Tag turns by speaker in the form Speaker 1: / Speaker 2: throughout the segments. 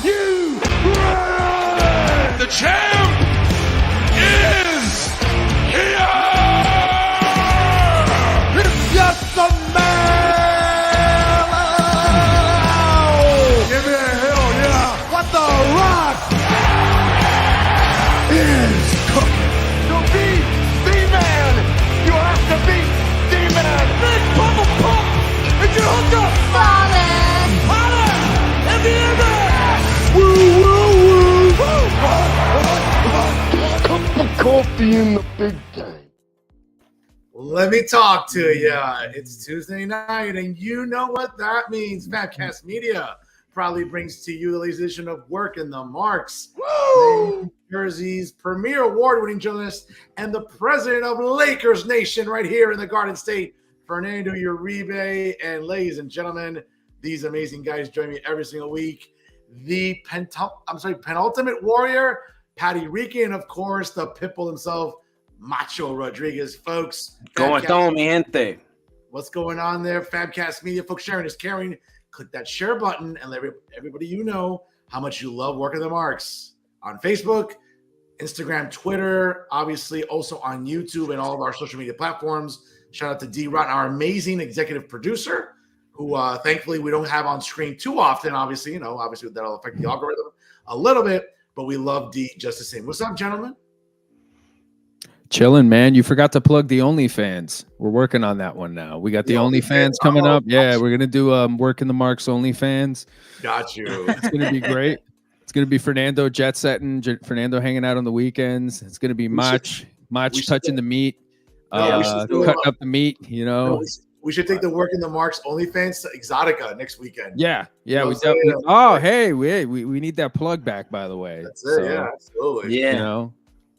Speaker 1: you ready?
Speaker 2: The champ is here!
Speaker 1: It's just a man! Give me a hell yeah! What the Rock is cooking? To be the man, you have to be the man! Big Papa Pump! And you hooked up!
Speaker 3: Falling!
Speaker 1: Holla! In the air! Woo, woo, woo! Cup of coffee in the big day. Let me talk to you. It's Tuesday night, and you know what that means. Famcast Media proudly brings to you the latest edition of Working the Marks. New Jersey's premier award-winning journalist and the president of Lakers Nation right here in the Garden State, Fernando Uribe. And ladies and gentlemen, these amazing guys join me every single week. The penultimate warrior, Patty Rican, and of course, the pitbull himself, Macho Rodriguez. Folks,
Speaker 4: Going on, mi gente.
Speaker 1: what's going on there? Famcast Media, folks, sharing is caring. Click that share button and let everybody you know how much you love Working the Marks on Facebook, Instagram, Twitter, obviously also on YouTube and all of our social media platforms. Shout out to Dee Rotten, our amazing executive producer, who thankfully we don't have on screen too often. Obviously, that'll affect the algorithm a little bit, but we love Dee just the same. What's up, gentlemen?
Speaker 5: Chilling, man. You forgot to plug the OnlyFans. We're working on that one now. We got the OnlyFans coming up. Yeah, we're gonna do Working the Marks OnlyFans.
Speaker 1: Got you.
Speaker 5: It's gonna be great. It's gonna be Fernando jet setting, Fernando hanging out on the weekends. It's gonna be Mach touching the meat, cutting up the meat. You know,
Speaker 1: we should take the Working the Marks OnlyFans to Exotica next weekend.
Speaker 5: yeah.
Speaker 1: You know
Speaker 5: We
Speaker 1: what I'm
Speaker 5: definitely.
Speaker 1: saying?
Speaker 5: Oh, hey, we need that plug back, by the way.
Speaker 1: That's it. Yeah, absolutely.
Speaker 4: Yeah.
Speaker 5: You know,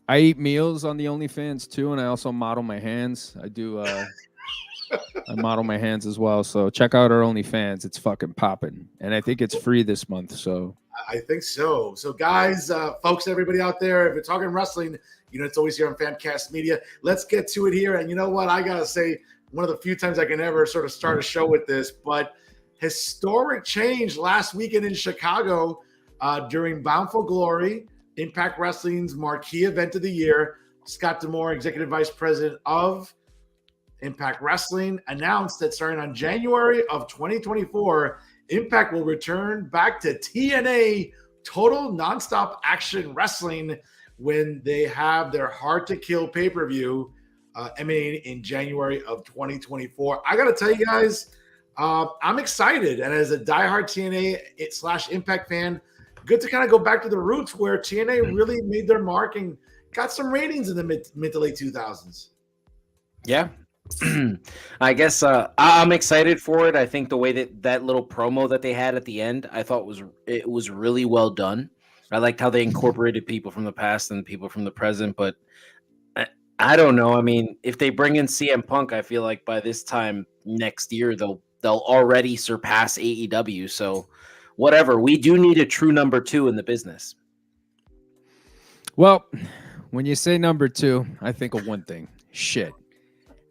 Speaker 5: I eat meals on the OnlyFans too, and I also model my hands. I do. I model my hands as well. So check out our OnlyFans. It's fucking popping, and I think it's free this month. So
Speaker 1: I think so. So, guys, folks, everybody out there, if you're talking wrestling, you know it's always here on Famcast Media. Let's get to it here. And you know what? I gotta say, one of the few times I can ever sort of start a show with this, but historic change last weekend in Chicago during Bound for Glory, Impact Wrestling's marquee event of the year. Scott D'Amore, Executive Vice President of Impact Wrestling, announced that starting on January of 2024, Impact will return back to TNA, Total Nonstop Action Wrestling, when they have their Hard to Kill pay-per-view emanating in January of 2024. I got to tell you guys, I'm excited. And as a diehard TNA / Impact fan, good to kind of go back to the roots where TNA really made their mark and got some ratings in the mid to late 2000s.
Speaker 4: Yeah. I guess I'm excited for it. I think the way that little promo that they had at the end, I thought it was really well done. I liked how they incorporated people from the past and people from the present, but I don't know. I mean, if they bring in CM Punk, I feel like by this time next year they'll already surpass AEW. So whatever. We do need a true number 2 in the business.
Speaker 5: well, when you say number 2, I think of one thing: shit.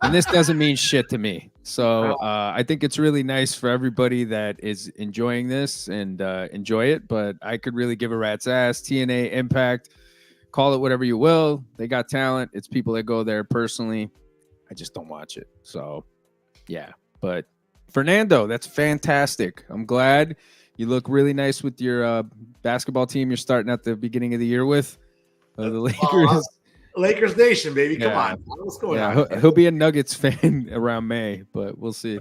Speaker 5: And this doesn't mean shit to me. So I think it's really nice for everybody that is enjoying this and enjoy it. But I could really give a rat's ass. TNA, Impact, call it whatever you will. They got talent. It's people that go there personally. I just don't watch it. So, yeah. But Fernando, that's fantastic. I'm glad. You look really nice with your basketball team you're starting at the beginning of the year with. The Lakers.
Speaker 1: Lakers Nation, baby. Come on. What's going on?
Speaker 5: He'll be a Nuggets fan around May, but we'll see.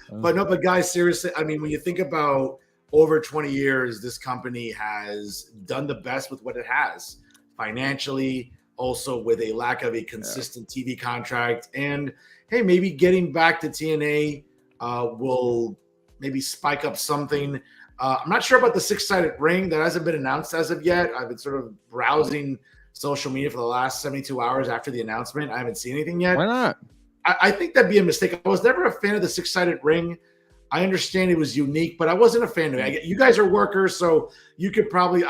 Speaker 1: But guys, seriously, I mean, when you think about over 20 years, this company has done the best with what it has financially, also with a lack of a consistent TV contract. And hey, maybe getting back to TNA will maybe spike up something. I'm not sure about the 6-sided ring. That hasn't been announced as of yet. I've been sort of browsing social media for the last 72 hours after the announcement. I haven't seen anything yet.
Speaker 5: Why not?
Speaker 1: I think that'd be a mistake. I was never a fan of the 6-sided ring. I understand it was unique, but I wasn't a fan of it. You guys are workers, so you could probably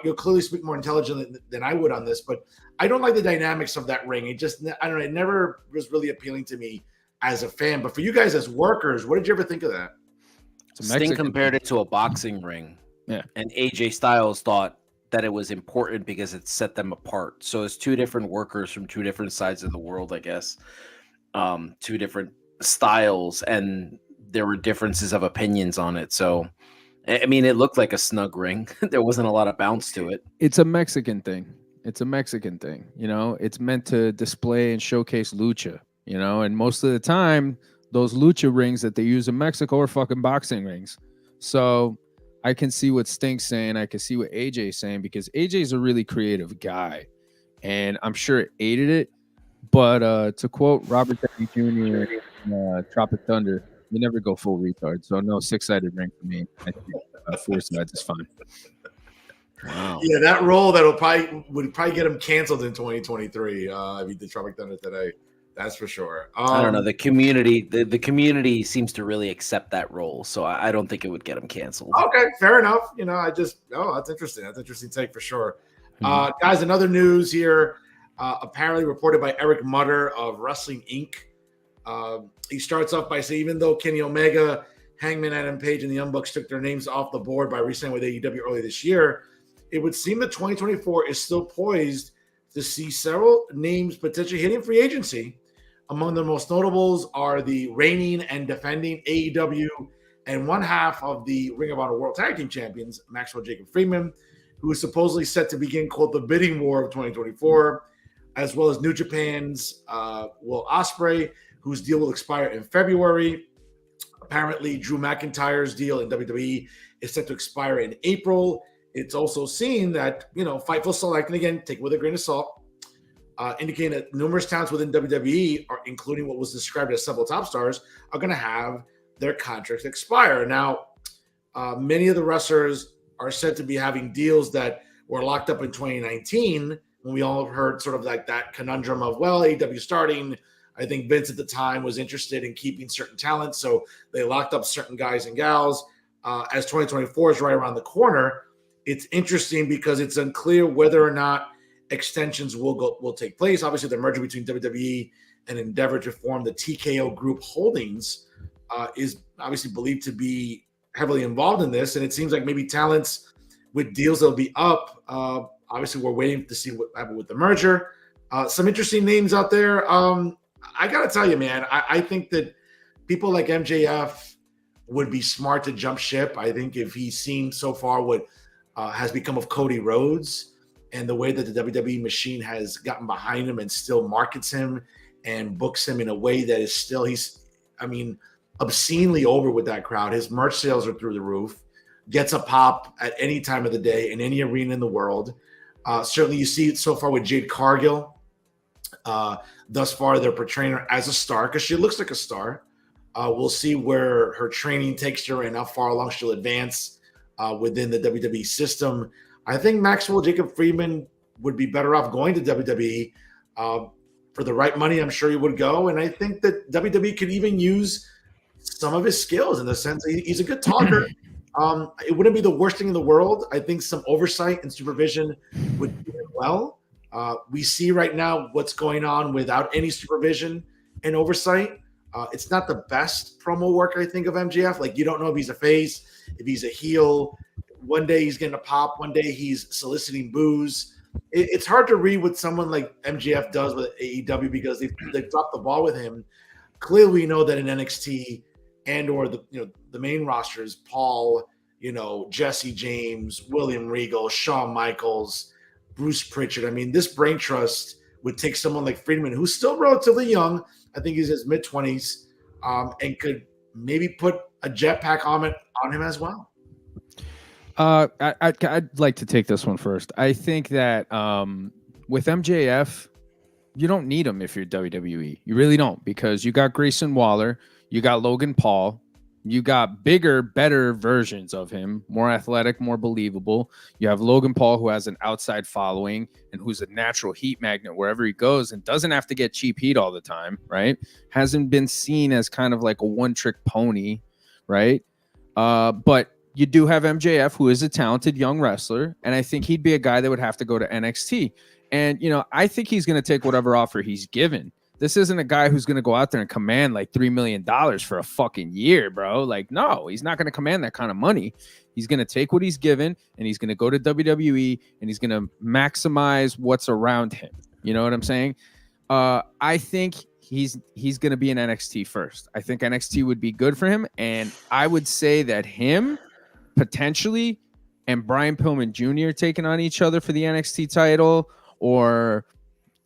Speaker 1: you'll clearly speak more intelligently than I would on this. But I don't like the dynamics of that ring. It just, I don't know. It never was really appealing to me as a fan. But for you guys as workers, what did you ever think of that?
Speaker 4: Sting compared it to a boxing ring.
Speaker 5: Yeah.
Speaker 4: And AJ Styles thought that it was important because it set them apart. So it's two different workers from two different sides of the world, I guess. Two different styles, and there were differences of opinions on it. So I mean, it looked like a snug ring. There wasn't a lot of bounce to it.
Speaker 5: It's a Mexican thing. It's a Mexican thing. You know, it's meant to display and showcase lucha, you know, and most of the time, those lucha rings that they use in Mexico are fucking boxing rings. So I can see what Stink's saying. I can see what AJ's saying because AJ's a really creative guy. And I'm sure it aided it. But to quote Robert Downey Jr. in Tropic Thunder, you never go full retard. So no six-sided ring for me. I think four sides is fine.
Speaker 4: Wow.
Speaker 1: Yeah, that role would probably get him canceled in 2023 if he did Tropic Thunder today. That's for sure.
Speaker 4: I don't know. The community seems to really accept that role, so I don't think it would get him canceled.
Speaker 1: Okay, fair enough. You know, that's interesting. That's an interesting take for sure. Guys, another news here. Apparently reported by Eric Mutter of Wrestling Inc. He starts off by saying, even though Kenny Omega, Hangman Adam Page, and the Young Bucks took their names off the board by re-signing with AEW earlier this year, it would seem that 2024 is still poised to see several names potentially hitting free agency. Among the most notables are the reigning and defending AEW and one half of the Ring of Honor World Tag Team Champions, Maxwell Jacob Friedman, who is supposedly set to begin, quote, the bidding war of 2024, as well as New Japan's Will Ospreay, whose deal will expire in February. Apparently, Drew McIntyre's deal in WWE is set to expire in April. It's also seen that, you know, Fightful Select, and again, take it with a grain of salt, indicating that numerous talents within WWE, including what was described as several top stars, are going to have their contracts expire. Now, many of the wrestlers are said to be having deals that were locked up in 2019, when we all heard sort of like that conundrum of, well, AEW starting. I think Vince at the time was interested in keeping certain talent, so they locked up certain guys and gals. As 2024 is right around the corner, it's interesting because it's unclear whether or not extensions will take place. Obviously, the merger between WWE and Endeavor to form the TKO Group Holdings is obviously believed to be heavily involved in this, and it seems like maybe talents with deals that'll be up. Obviously, we're waiting to see what happened with the merger. Some interesting names out there. I got to tell you, man, I think that people like MJF would be smart to jump ship. I think if he's seen so far what has become of Cody Rhodes and the way that the WWE machine has gotten behind him and still markets him and books him in a way that is still, obscenely over with that crowd. His merch sales are through the roof, gets a pop at any time of the day in any arena in the world. Certainly you see it so far with Jade Cargill. Thus far, they're portraying her as a star because she looks like a star. We'll see where her training takes her and how far along she'll advance within the WWE system. I think Maxwell Jacob Friedman would be better off going to WWE. For the right money, I'm sure he would go. And I think that WWE could even use some of his skills in the sense that he's a good talker. It wouldn't be the worst thing in the world. I think some oversight and supervision would do it well. We see right now what's going on without any supervision and oversight. It's not the best promo work, I think, of MJF. Like, you don't know if he's a face, if he's a heel. One day he's getting a pop. One day he's soliciting booze. It's hard to read what someone like MJF does with AEW because they've dropped the ball with him. Clearly, we know that in NXT and or the main rosters, Paul, Jesse James, William Regal, Shawn Michaels, Bruce Pritchard. I mean, this brain trust would take someone like Friedman, who's still relatively young. I think he's in his mid-20s, and could maybe put a jetpack on him as well.
Speaker 5: I'd like to take this one first. I think that with MJF, you don't need him if you're WWE. You really don't, because you got Grayson Waller, you got Logan Paul, you got bigger, better versions of him, more athletic, more believable. You have Logan Paul, who has an outside following and who's a natural heat magnet wherever he goes and doesn't have to get cheap heat all the time, right? Hasn't been seen as kind of like a one-trick pony, right? But you do have MJF, who is a talented young wrestler, and I think he'd be a guy that would have to go to NXT. And, I think he's going to take whatever offer he's given. This isn't a guy who's going to go out there and command like $3 million for a fucking year, bro. Like, no, he's not going to command that kind of money. He's going to take what he's given and he's going to go to WWE and he's going to maximize what's around him. You know what I'm saying? I think he's going to be in NXT first. I think NXT would be good for him. And I would say that him potentially and Brian Pillman Jr. taking on each other for the NXT title, or,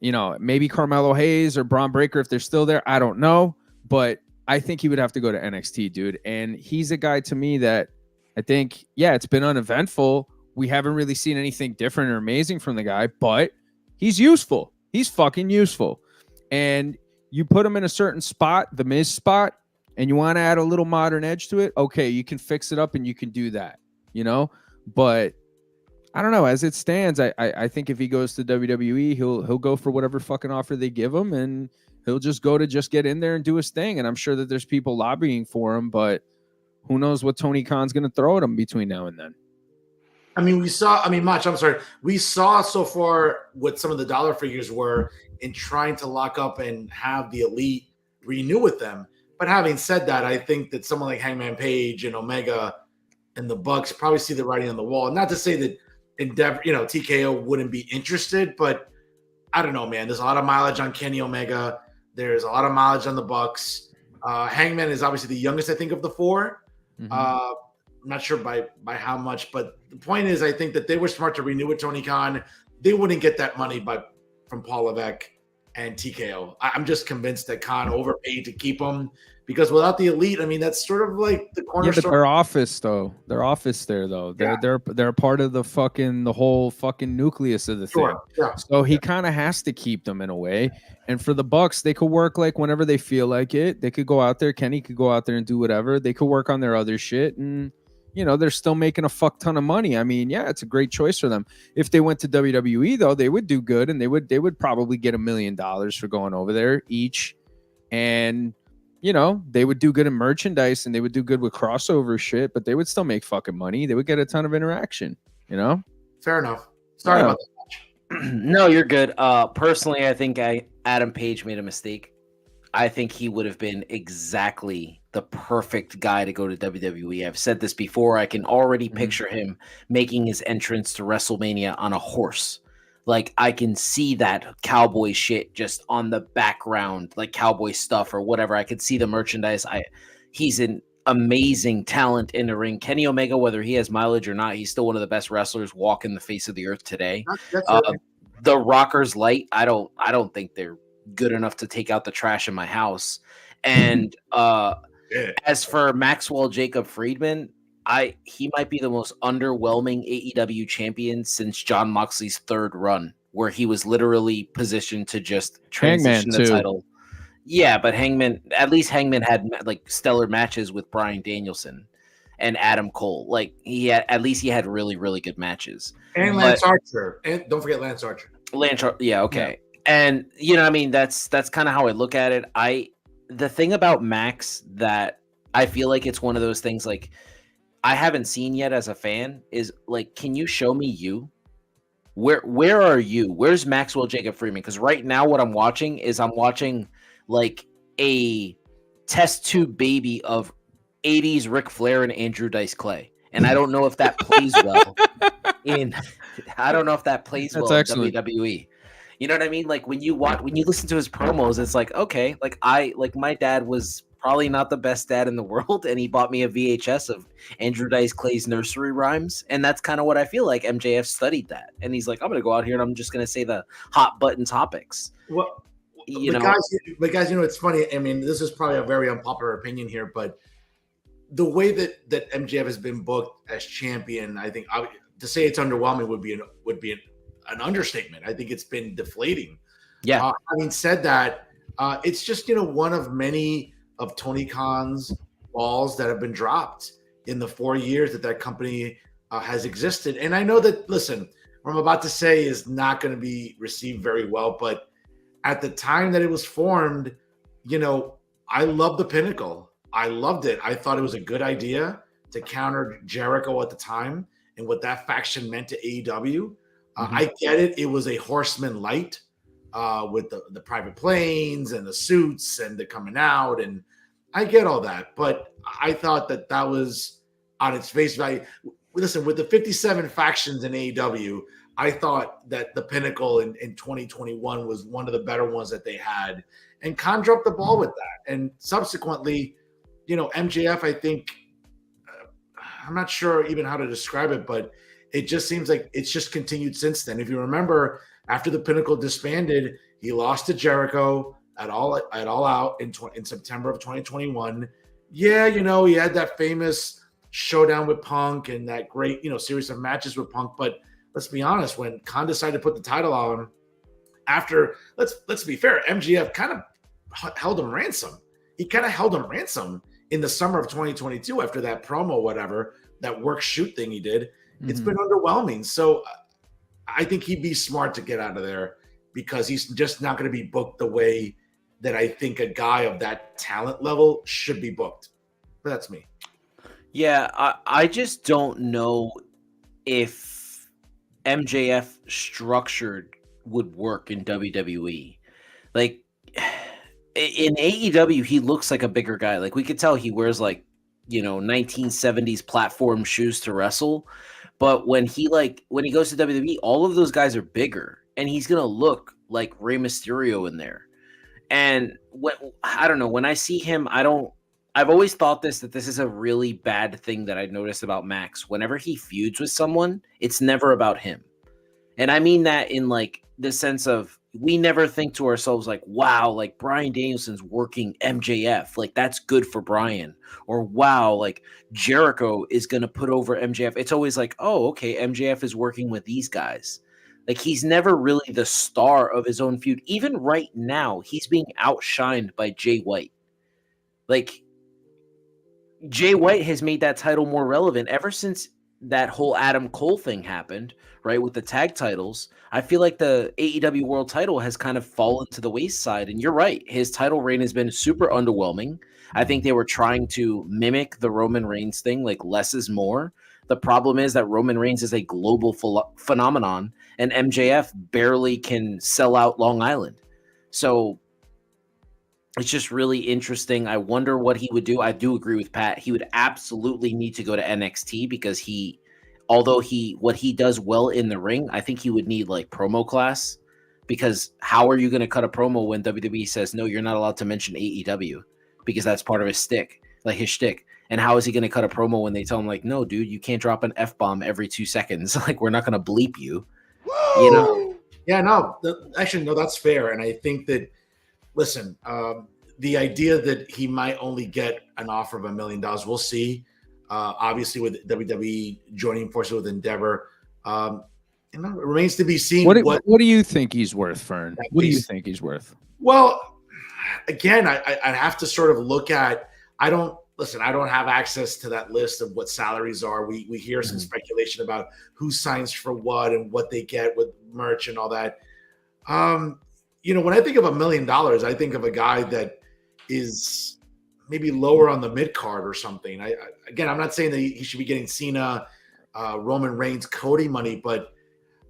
Speaker 5: you know, maybe Carmelo Hayes or Braun Breaker if they're still there. I don't know. But I think he would have to go to NXT, dude. And he's a guy to me that I think, yeah, it's been uneventful. We haven't really seen anything different or amazing from the guy, but he's useful. He's fucking useful. And you put him in a certain spot, the Miz spot, and you want to add a little modern edge to it. Okay, you can fix it up and you can do that, you know? But I don't know. As it stands, I think if he goes to WWE, he'll go for whatever fucking offer they give him, and he'll just go to just get in there and do his thing. And I'm sure that there's people lobbying for him, but who knows what Tony Khan's going to throw at him between now and then.
Speaker 1: I mean, Macho, I'm sorry. We saw so far what some of the dollar figures were in trying to lock up and have the Elite renew with them. But having said that, I think that someone like Hangman Page and Omega and the Bucks probably see the writing on the wall. Not to say that Endeavor, you know, TKO wouldn't be interested, but I don't know, man. There's a lot of mileage on Kenny Omega. There's a lot of mileage on the Bucks. Hangman is obviously the youngest, I think, of the four.
Speaker 5: Mm-hmm.
Speaker 1: I'm not sure by how much, but the point is, I think that they were smart to renew with Tony Khan. They wouldn't get that money from Paul Levesque and TKO. I'm just convinced that Khan overpaid to keep them, because without the Elite, I mean, that's sort of like the cornerstone.
Speaker 5: Yeah, but their office there though. They're a part of the whole fucking nucleus of the thing.
Speaker 1: Yeah.
Speaker 5: So he kind of has to keep them in a way. And for the Bucks, they could work like whenever they feel like it. They could go out there. Kenny could go out there and do whatever. They could work on their other shit, and you know, they're still making a fuck ton of money. I mean, yeah, it's a great choice for them. If they went to WWE though, they would do good, and they would probably get $1 million for going over there each. And you know, they would do good in merchandise and they would do good with crossover shit, but they would still make fucking money. They would get a ton of interaction, you know?
Speaker 1: Fair enough. Sorry about
Speaker 4: that. No, you're good. Personally, I think Adam Page made a mistake. I think he would have been exactly the perfect guy to go to WWE. I've said this before. I can already picture him making his entrance to WrestleMania on a horse. Like, I can see that cowboy shit just on the background, like cowboy stuff or whatever. I could see the merchandise. He's an amazing talent in the ring. Kenny Omega, whether he has mileage or not, he's still one of the best wrestlers walking the face of the earth today. The Rockers Light, I don't think they're good enough to take out the trash in my house. And as for Maxwell Jacob Friedman, he might be the most underwhelming AEW champion since Jon Moxley's third run, where he was literally positioned to just transition the title. Yeah, but at least Hangman had like stellar matches with Bryan Danielson and Adam Cole. Like he had really, really good matches.
Speaker 1: And Lance Archer. And don't forget Lance Archer.
Speaker 4: Yeah, okay. Yeah. And you know, I mean, that's kind of how I look at it. The thing about Max that I feel like it's one of those things like I haven't seen yet as a fan is like, can you show me you? Where are you? Where's Maxwell Jacob Friedman? Because right now what I'm watching like a test tube baby of 80s Ric Flair and Andrew Dice Clay. And I don't know if that plays well in WWE. You know what I mean? Like when you listen to his promos, it's like, okay, like my dad was probably not the best dad in the world, and he bought me a VHS of Andrew Dice Clay's nursery rhymes, and that's kind of what I feel like MJF studied that. And he's like, I'm going to go out here and I'm just going to say the hot button topics.
Speaker 1: Well, guys, you know, it's funny. I mean, this is probably a very unpopular opinion here, but the way that MJF has been booked as champion, I think to say it's underwhelming would be an understatement. I think it's been deflating.
Speaker 4: Yeah.
Speaker 1: Having said that, it's just, you know, one of many of Tony Khan's balls that have been dropped in the 4 years that company has existed. And I know that, listen, what I'm about to say is not going to be received very well, but at the time that it was formed, you know, I loved the Pinnacle. I loved it. I thought it was a good idea to counter Jericho at the time and what that faction meant to AEW. I get it. It was a Horseman light. with the private planes and the suits and the coming out, and I get all that, but I thought that was on its face value. Listen, with the 57 factions in AEW, I thought that the pinnacle in 2021 was one of the better ones that they had, and Khan dropped the ball with that. And subsequently, MJF, I think, I'm not sure even how to describe it, but it just seems like it's just continued since then. If you remember, after the Pinnacle disbanded, he lost to Jericho at All Out in September of 2021. Yeah, he had that famous showdown with Punk and that great, series of matches with Punk. But let's be honest, when Khan decided to put the title on, after let's be fair, MJF kind of held him ransom. He kind of held him ransom in the summer of 2022 after that promo, whatever, that work shoot thing he did. It's been underwhelming. So I think he'd be smart to get out of there because he's just not going to be booked the way that I think a guy of that talent level should be booked. But that's me.
Speaker 4: Yeah, I just don't know if MJF structured would work in WWE. Like in AEW, he looks like a bigger guy. Like we could tell he wears 1970s platform shoes to wrestle. But when he goes to WWE, all of those guys are bigger, and he's gonna look like Rey Mysterio in there. And I don't know, when I see him, I've always thought that this is a really bad thing that I noticed about Max. Whenever he feuds with someone, it's never about him. And I mean that in the sense of we never think to ourselves wow, Bryan Danielson's working MJF. That's good for Bryan. Or wow, Jericho is going to put over MJF. It's always oh, okay, MJF is working with these guys. He's never really the star of his own feud. Even right now, he's being outshined by Jay White. Jay White has made that title more relevant ever since that whole Adam Cole thing happened, right? With the tag titles. I feel like the AEW world title has kind of fallen to the wayside. And you're right. His title reign has been super underwhelming. I think they were trying to mimic the Roman Reigns thing, less is more. The problem is that Roman Reigns is a global phenomenon, and MJF barely can sell out Long Island. So it's just really interesting. I wonder what he would do. I do agree with Pat. He would absolutely need to go to NXT because what he does well in the ring, I think he would need promo class, because how are you going to cut a promo when WWE says, no, you're not allowed to mention AEW because that's part of his shtick. And how is he going to cut a promo when they tell him no, dude, you can't drop an F-bomb every 2 seconds. We're not going to bleep you.
Speaker 1: Yeah, no, actually, no, that's fair. And I think that, listen, the idea that he might only get an offer of $1 million, we'll see. Obviously, with WWE joining forces with Endeavor, it remains to be seen.
Speaker 5: What do you think he's worth, Fern? What do you think he's worth?
Speaker 1: Well, again, I have to sort of look at. I don't have access to that list of what salaries are. We hear some speculation about who signs for what and what they get with merch and all that. When I think of $1 million, I think of a guy that is maybe lower on the mid card or something. I'm not saying that he should be getting Cena, Roman Reigns, Cody money, but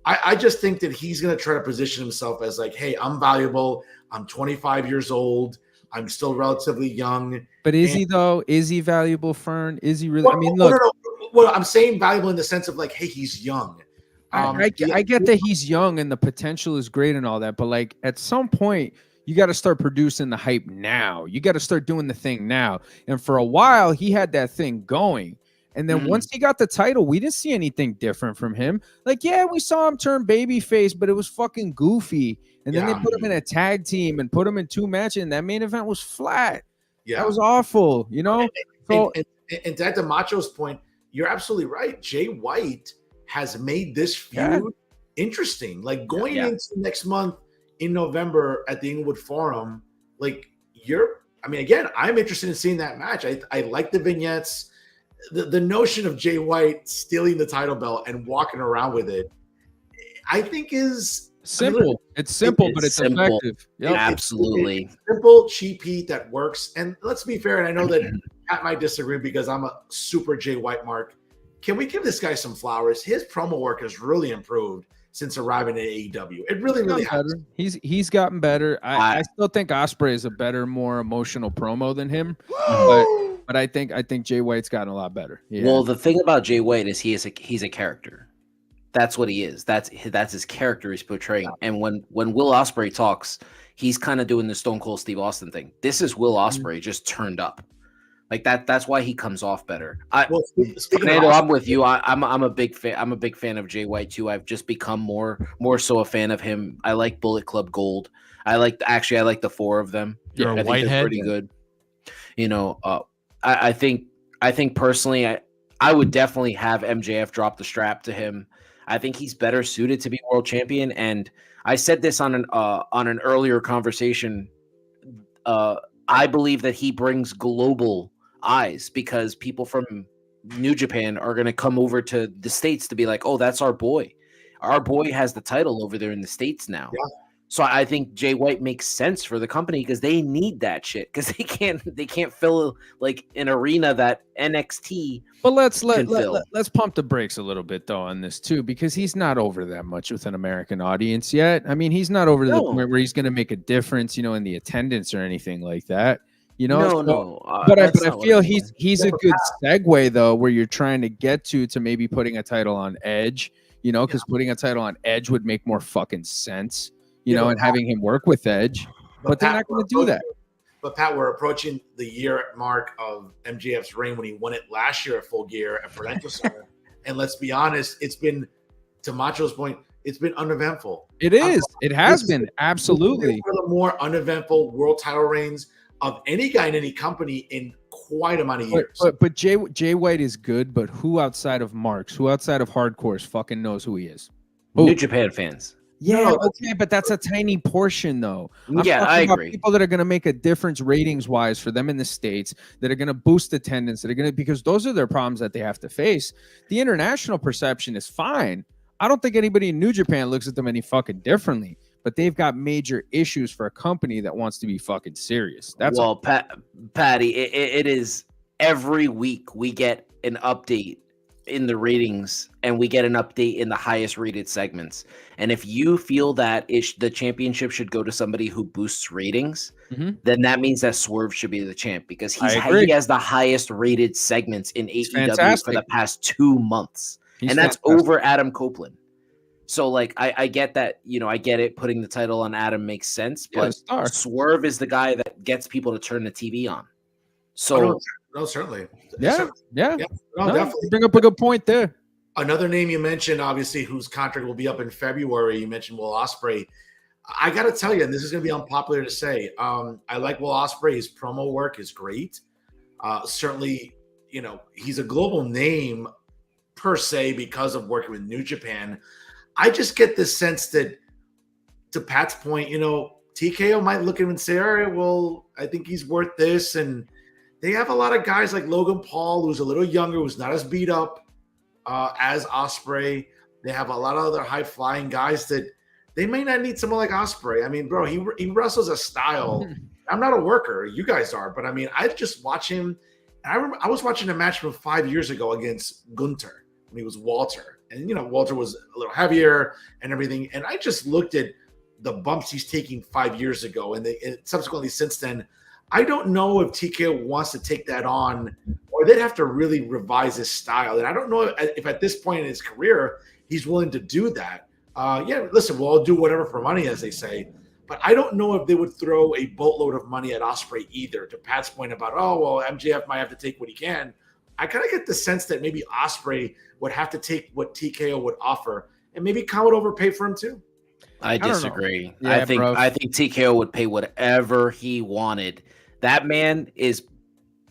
Speaker 1: I just think that he's going to try to position himself as hey, I'm valuable. I'm 25 years old. I'm still relatively young.
Speaker 5: But is he though? Is he valuable, Fern? Is he really? Well, I mean, look.
Speaker 1: No. Well, I'm saying valuable in the sense of hey, he's young.
Speaker 5: I get that he's young and the potential is great and all that, but at some point you got to start producing the hype now. You got to start doing the thing now. And for a while he had that thing going. And then once he got the title, we didn't see anything different from him. Yeah, we saw him turn babyface, but it was fucking goofy. And then they put him in a tag team and put him in 2 matches, and that main event was flat. Yeah, that was awful,
Speaker 1: And to Macho's point, you're absolutely right. Jay White has made this feud interesting. Going into next month in November at the Inglewood Forum, I'm interested in seeing that match. I like the vignettes. The notion of Jay White stealing the title belt and walking around with it, I think is
Speaker 5: simple. It's simple, but it's effective.
Speaker 4: Yep. Absolutely.
Speaker 1: It's simple, cheap heat that works. And let's be fair, and I know that Pat might disagree because I'm a super Jay White mark. Can we give this guy some flowers? His promo work has really improved since arriving at AEW. It really, really has.
Speaker 5: He's gotten better. I still think Ospreay is a better, more emotional promo than him, but I think Jay White's gotten a lot better. Yeah.
Speaker 4: Well, the thing about Jay White is he's a character. That's what he is. That's his character he's portraying. And when Will Ospreay talks, he's kind of doing the Stone Cold Steve Austin thing. This is Will Ospreay just turned up. Like that. That's why he comes off better. Fernando, I'm with you. I'm a big fan. I'm a big fan of Jay White too. I've just become more so a fan of him. I like Bullet Club Gold. I like the four of them.
Speaker 3: You're a whitehead.
Speaker 4: Pretty good. I think personally, I would definitely have MJF drop the strap to him. I think he's better suited to be world champion. And I said this on an earlier conversation. I believe that he brings global eyes because people from New Japan are going to come over to the States to be like, oh, that's our boy. Our boy has the title over there in the States now. Yeah. So I think Jay White makes sense for the company because they need that shit because they can't fill like an arena that NXT.
Speaker 5: But let's pump the brakes a little bit though on this too because he's not over that much with an American audience yet. I mean, he's not over the point where he's going to make a difference, in the attendance or anything like that. But I feel he's a good segue though, where you're trying to get to maybe putting a title on Edge. Because putting a title on Edge would make more fucking sense. And having him work with Edge, but they're not going to do that.
Speaker 1: But Pat, we're approaching the year mark of MJF's reign when he won it last year at Full Gear at Prudential Center. And let's be honest, it's been, to Macho's point, it's been uneventful.
Speaker 5: It is. It has been, absolutely.
Speaker 1: One of the more uneventful world title reigns of any guy in any company in quite a amount of years.
Speaker 5: But Jay White is good, but who outside of Marks, who outside of hardcores fucking knows who he is?
Speaker 4: New Japan fans.
Speaker 5: Yeah, okay, but that's a tiny portion, though.
Speaker 4: I agree.
Speaker 5: People that are going to make a difference ratings-wise for them in the States, that are going to boost attendance, that are going to, because those are their problems that they have to face. The international perception is fine. I don't think anybody in New Japan looks at them any fucking differently, but they've got major issues for a company that wants to be fucking serious.
Speaker 4: Patty, it is every week we get an update in the ratings and we get an update in the highest rated segments. And if you feel that the championship should go to somebody who boosts ratings, then that means that Swerve should be the champ because he has the highest rated segments in AEW for the past 2 months. And that's over Adam Copeland. So like, I get that, I get it. Putting the title on Adam makes sense, but Swerve is the guy that gets people to turn the TV on. So
Speaker 1: no, certainly.
Speaker 5: Yeah.
Speaker 1: No, definitely.
Speaker 5: You bring up a good point there.
Speaker 1: Another name you mentioned, obviously, whose contract will be up in February. You mentioned Will Ospreay. I got to tell you, and this is going to be unpopular to say, I like Will Ospreay. His promo work is great. Certainly, he's a global name per se because of working with New Japan. I just get the sense that, to Pat's point, TKO might look at him and say, all right, well, I think he's worth this. And they have a lot of guys like Logan Paul, who's a little younger, who's not as beat up as Ospreay. They have a lot of other high-flying guys that they may not need someone like Ospreay. I mean, bro, he wrestles a style. I'm not a worker. You guys are. But, I mean, I just watch him. And I remember I was watching a match from 5 years ago against Gunter when he was Walter. And, Walter was a little heavier and everything. And I just looked at the bumps he's taking 5 years ago. And subsequently since then, I don't know if TKO wants to take that on, or they'd have to really revise his style. And I don't know if at this point in his career, he's willing to do that. Listen, we'll all do whatever for money, as they say. But I don't know if they would throw a boatload of money at Ospreay either, to Pat's point about, MJF might have to take what he can. I kind of get the sense that maybe Ospreay would have to take what TKO would offer, and maybe Khan would overpay for him too.
Speaker 4: I disagree. I think TKO would pay whatever he wanted. That man is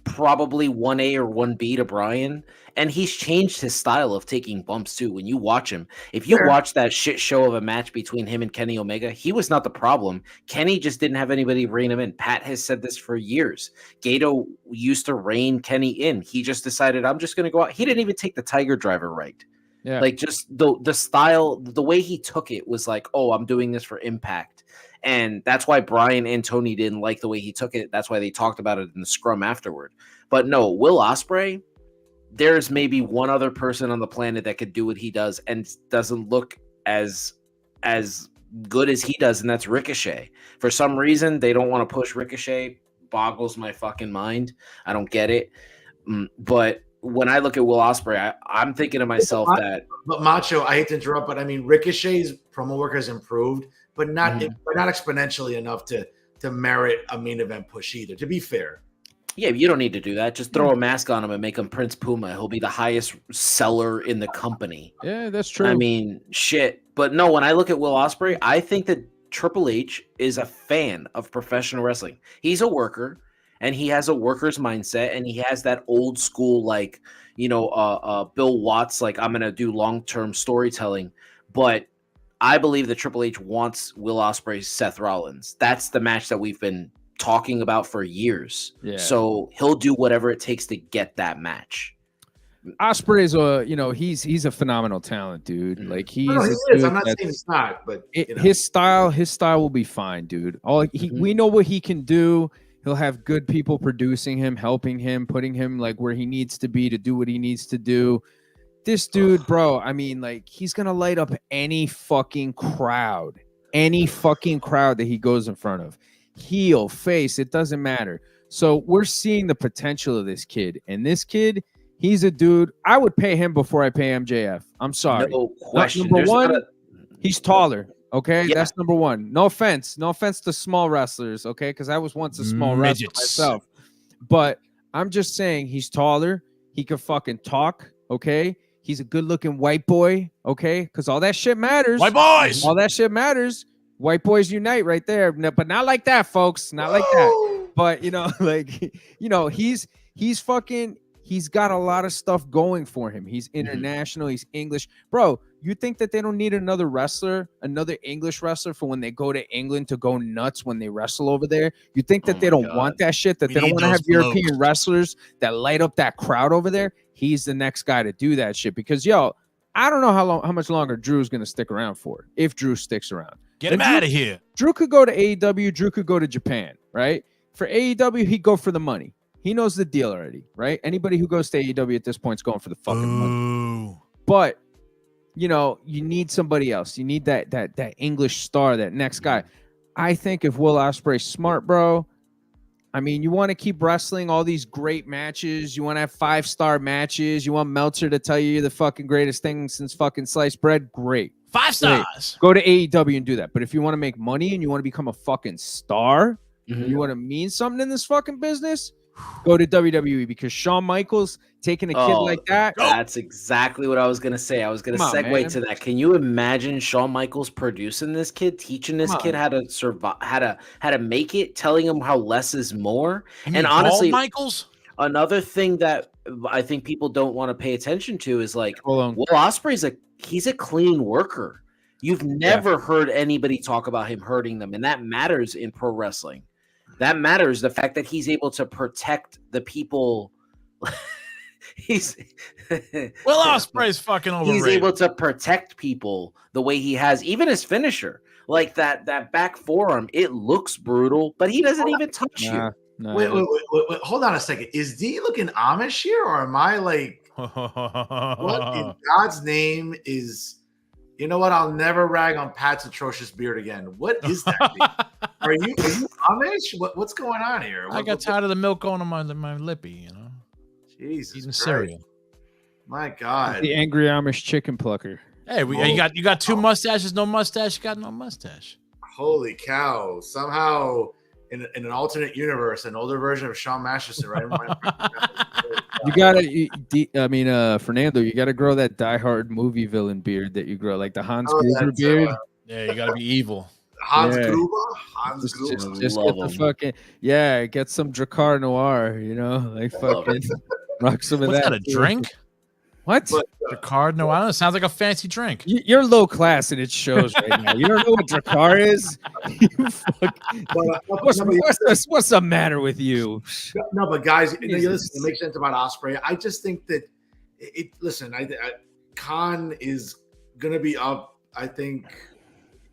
Speaker 4: probably 1A or 1B to Brian, and he's changed his style of taking bumps too. When you watch him, if you watch that shit show of a match between him and Kenny Omega, he was not the problem. Kenny just didn't have anybody rein him in. Pat has said this for years. Gato used to rein Kenny in. He just decided, I'm just going to go out. He didn't even take the Tiger Driver right. Yeah. Like just the style, the way he took it was like, oh, I'm doing this for impact. And that's why Brian and Tony didn't like the way he took it. That's why they talked about it in the scrum afterward. But no, Will Ospreay, there's maybe one other person on the planet that could do what he does and doesn't look as good as he does, and that's Ricochet. For some reason, they don't want to push Ricochet. Boggles my fucking mind. I don't get it. But when I look at Will Ospreay, I'm thinking to myself
Speaker 1: But Macho, I hate to interrupt, but I mean Ricochet's promo work has improved, but not exponentially enough to merit a main event push either. To be fair.
Speaker 4: Yeah, you don't need to do that. Just throw a mask on him and make him Prince Puma. He'll be the highest seller in the company.
Speaker 5: Yeah, that's true.
Speaker 4: I mean, shit. But no, when I look at Will Ospreay, I think that Triple H is a fan of professional wrestling. He's a worker, and he has a worker's mindset, and he has that old school, like, Bill Watts, like, I'm going to do long-term storytelling. But I believe that Triple H wants Will Ospreay, Seth Rollins. That's the match that we've been talking about for years.
Speaker 5: Yeah.
Speaker 4: So he'll do whatever it takes to get that match.
Speaker 5: Ospreay is he's a phenomenal talent, dude. Like
Speaker 1: he is. I'm not saying he's not, but
Speaker 5: his style will be fine, dude. We know what he can do. He'll have good people producing him, helping him, putting him like where he needs to be to do what he needs to do. This dude, bro, I mean, like, he's gonna light up any fucking crowd that he goes in front of. Heel, face, it doesn't matter. So we're seeing the potential of this kid, and this kid, he's a dude. I would pay him before I pay MJF. I'm sorry.
Speaker 4: No question.
Speaker 5: Number one, he's taller. Okay,
Speaker 4: Yeah.
Speaker 5: That's number one. No offense to small wrestlers. Okay, because I was once a small wrestler myself. But I'm just saying he's taller. He can fucking talk. Okay, he's a good-looking white boy. Okay, because all that shit matters.
Speaker 2: White boys.
Speaker 5: All that shit matters. White boys unite right there. No, but not like that, folks. Not like that. But he's got a lot of stuff going for him. He's international. He's English. Bro, you think that they don't need another English wrestler for when they go to England to go nuts when they wrestle over there? You think that they don't want that shit? That they don't want to have European wrestlers that light up that crowd over there? He's the next guy to do that shit. Because, I don't know how much longer Drew's going to stick around for, if Drew sticks around.
Speaker 2: Get him out of here.
Speaker 5: Drew could go to AEW. Drew could go to Japan, right? For AEW, he'd go for the money. He knows the deal already, right? Anybody who goes to AEW at this point is going for the fucking money. But, you need somebody else. You need that English star, that next guy. I think if Will Ospreay's smart, bro, I mean, you want to keep wrestling all these great matches. You want to have 5-star matches. You want Meltzer to tell you you're the fucking greatest thing since fucking sliced bread. Great.
Speaker 2: 5 stars.
Speaker 5: Great. Go to AEW and do that. But if you want to make money and you want to become a fucking star, you want to mean something in this fucking business, go to WWE, because Shawn Michaels taking a kid like that.
Speaker 4: That's exactly what I was going to say. I was going to segue to that. Can you imagine Shawn Michaels producing this kid, teaching this kid how to survive, how to make it, telling him how less is more? And honestly,
Speaker 2: Michaels,
Speaker 4: another thing that I think people don't want to pay attention to is like, Will Ospreay's he's a clean worker. You've never heard anybody talk about him hurting them, and that matters in pro wrestling. That matters. The fact that he's able to protect the people. Will
Speaker 2: Ospreay's fucking overrated.
Speaker 4: He's able to protect people the way he has, even his finisher, like that back forearm. It looks brutal, but he doesn't even touch you.
Speaker 1: No. Wait, hold on a second. Is Dee looking Amish here, or am I like, what in God's name is? You know what? I'll never rag on Pat's atrocious beard again. What is that? Are you Amish? What's going on here?
Speaker 2: I got tired of the milk going on my lippy,
Speaker 1: Jesus,
Speaker 2: eating cereal.
Speaker 1: My God,
Speaker 5: the angry Amish chicken plucker.
Speaker 2: Hey, you got 2 mustaches, no mustache. You got no mustache.
Speaker 1: Holy cow! Somehow, in an alternate universe, an older version of Shawn Masterson, right?
Speaker 5: You gotta, Fernando, you gotta grow that Die Hard movie villain beard that you grow, like the Hans Gruber beard.
Speaker 2: Yeah, you gotta be evil.
Speaker 1: Hans Gruber.
Speaker 5: Just get the fucking get some Drakkar Noir, like fucking rock some of that.
Speaker 2: What's that, a drink?
Speaker 5: What?
Speaker 2: Drakkar Noir? It sounds like a fancy drink.
Speaker 5: You're low class and it shows right now. You don't know what Drakkar is? What's the matter with you?
Speaker 1: No, but guys, listen, it makes sense about Ospreay. I just think that Khan is going to be up. I think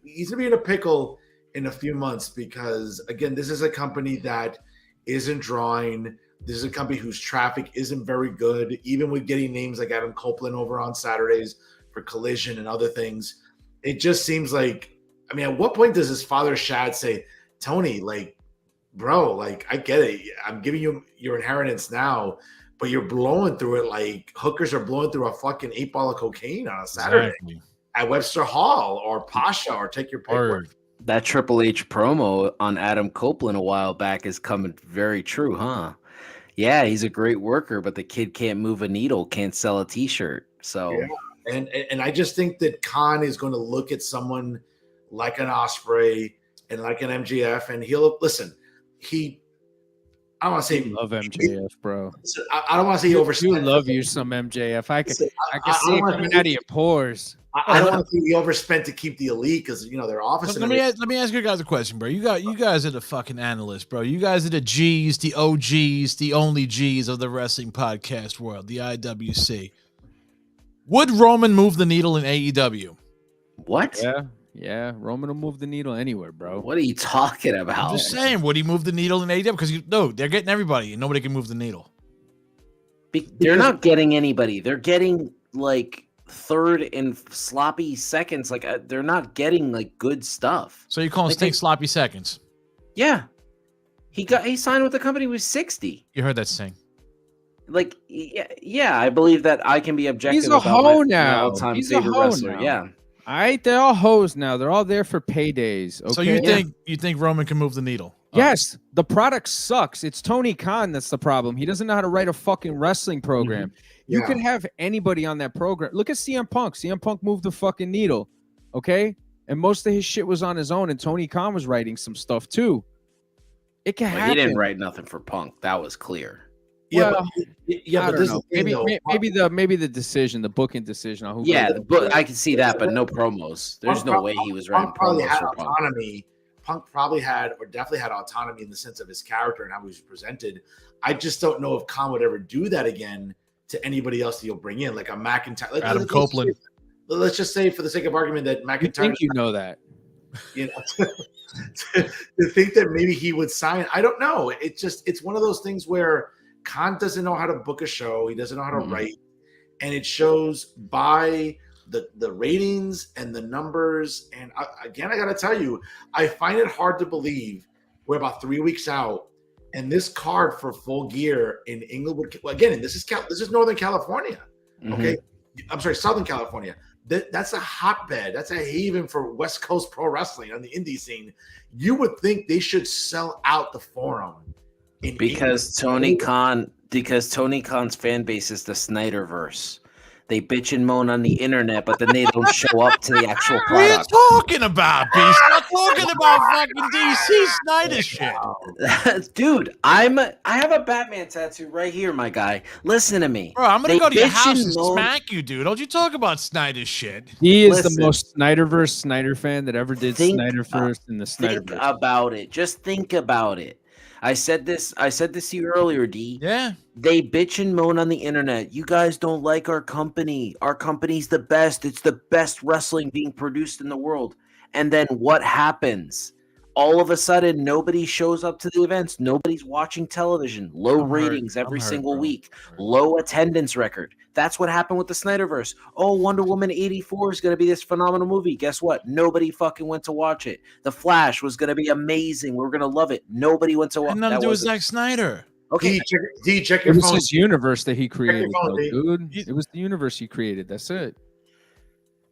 Speaker 1: he's going to be in a pickle in a few months because, again, this is a company that isn't drawing. This is a company whose traffic isn't very good, even with getting names like Adam Copeland over on Saturdays for Collision and other things. it just seems like, I mean, at what point does his father Shad say, Tony, like, bro, like, I get it. I'm giving you your inheritance now, but you're blowing through it like hookers are blowing through a fucking 8-ball of cocaine on a Saturday at Webster Hall or Pasha or take your pick.
Speaker 4: That Triple H promo on Adam Copeland a while back is coming very true, huh? Yeah, he's a great worker, but the kid can't move a needle, can't sell a T-shirt. So,
Speaker 1: yeah. And I just think that Khan is going to look at someone like an Osprey and like an MJF, and he'll listen. I don't want to say
Speaker 5: love MJF, bro.
Speaker 1: I don't want to say he overspent.
Speaker 5: You love you some MJF. I can see it coming out of your pores.
Speaker 1: I don't want to say he overspent to keep the elite because their office.
Speaker 2: Let me ask you guys a question, bro. You guys are the fucking analysts, bro. You guys are the G's, the OGs, the only G's of the wrestling podcast world, the IWC. Would Roman move the needle in AEW?
Speaker 4: What?
Speaker 5: Yeah, Roman will move the needle anywhere, bro.
Speaker 4: What are you talking about?
Speaker 2: I'm just saying, would he move the needle in AEW? Because they're getting everybody, and nobody can move the needle.
Speaker 4: They're not getting anybody. They're getting like third and sloppy seconds. Like they're not getting like good stuff.
Speaker 2: So you call Sting sloppy seconds?
Speaker 4: Yeah, he signed with the company with 60.
Speaker 2: You heard that, Sting?
Speaker 4: Like yeah, I believe that I can be objective.
Speaker 5: He's a hoe now.
Speaker 4: He's a hoe wrestler. Now. Yeah.
Speaker 5: All right, they're all hoes now. They're all there for paydays. Okay?
Speaker 2: So you think Roman can move the needle?
Speaker 5: Yes, the product sucks. It's Tony Khan that's the problem. He doesn't know how to write a fucking wrestling program. You could have anybody on that program. Look at CM Punk. CM Punk moved the fucking needle, okay? And most of his shit was on his own, and Tony Khan was writing some stuff too. It can happen.
Speaker 4: He didn't write nothing for Punk. That was clear.
Speaker 1: Yeah,
Speaker 5: well,
Speaker 1: but this is
Speaker 5: maybe the decision, the booking decision on who.
Speaker 4: Yeah, I can see that, but no promos. There's no way he was writing promos for
Speaker 1: autonomy. Punk probably had, or definitely had, autonomy in the sense of his character and how he was presented. I just don't know if Khan would ever do that again to anybody else that you'll bring in, like a McIntyre,
Speaker 2: Adam Copeland.
Speaker 1: Let's just say, for the sake of argument, that McIntyre.
Speaker 5: I think that.
Speaker 1: To think that maybe he would sign, I don't know. It's one of those things where Khan doesn't know how to book a show. He doesn't know how to write, and it shows by the ratings and the numbers. And I got to tell you, I find it hard to believe we're about 3 weeks out, and this card for Full Gear in Inglewood. Well, again, this is Northern California. Okay, I'm sorry, Southern California. That's a hotbed. That's a haven for West Coast pro wrestling on the indie scene. You would think they should sell out the Forum.
Speaker 4: Because Tony Khan's fan base is the Snyderverse. They bitch and moan on the internet, but then they don't show up to the actual product.
Speaker 2: What are you talking about, Beast? I'm not talking about fucking DC Snyder shit.
Speaker 4: Dude, I have a Batman tattoo right here, my guy. Listen to me.
Speaker 2: Bro, I'm going to go to your house and smack you, dude. Don't you talk about Snyder shit.
Speaker 5: He is the most Snyderverse Snyder fan that ever did Snyderverse in the Snyderverse.
Speaker 4: Think about it. Just think about it. I said this to you earlier, D.
Speaker 2: Yeah.
Speaker 4: They bitch and moan on the internet. You guys don't like our company. Our company's the best. It's the best wrestling being produced in the world. And then what happens? All of a sudden, nobody shows up to the events. Nobody's watching television. Low ratings every single week. Low attendance record. That's what happened with the Snyderverse. Oh, Wonder Woman 84 is going to be this phenomenal movie. Guess what? Nobody fucking went to watch it. The Flash was going to be amazing. We were going to love it. Nobody went to watch it.
Speaker 2: Nothing to do with Zack Snyder.
Speaker 4: Okay.
Speaker 1: Check your phone.
Speaker 5: It was his universe that he created, dude. It was the universe he created. That's it.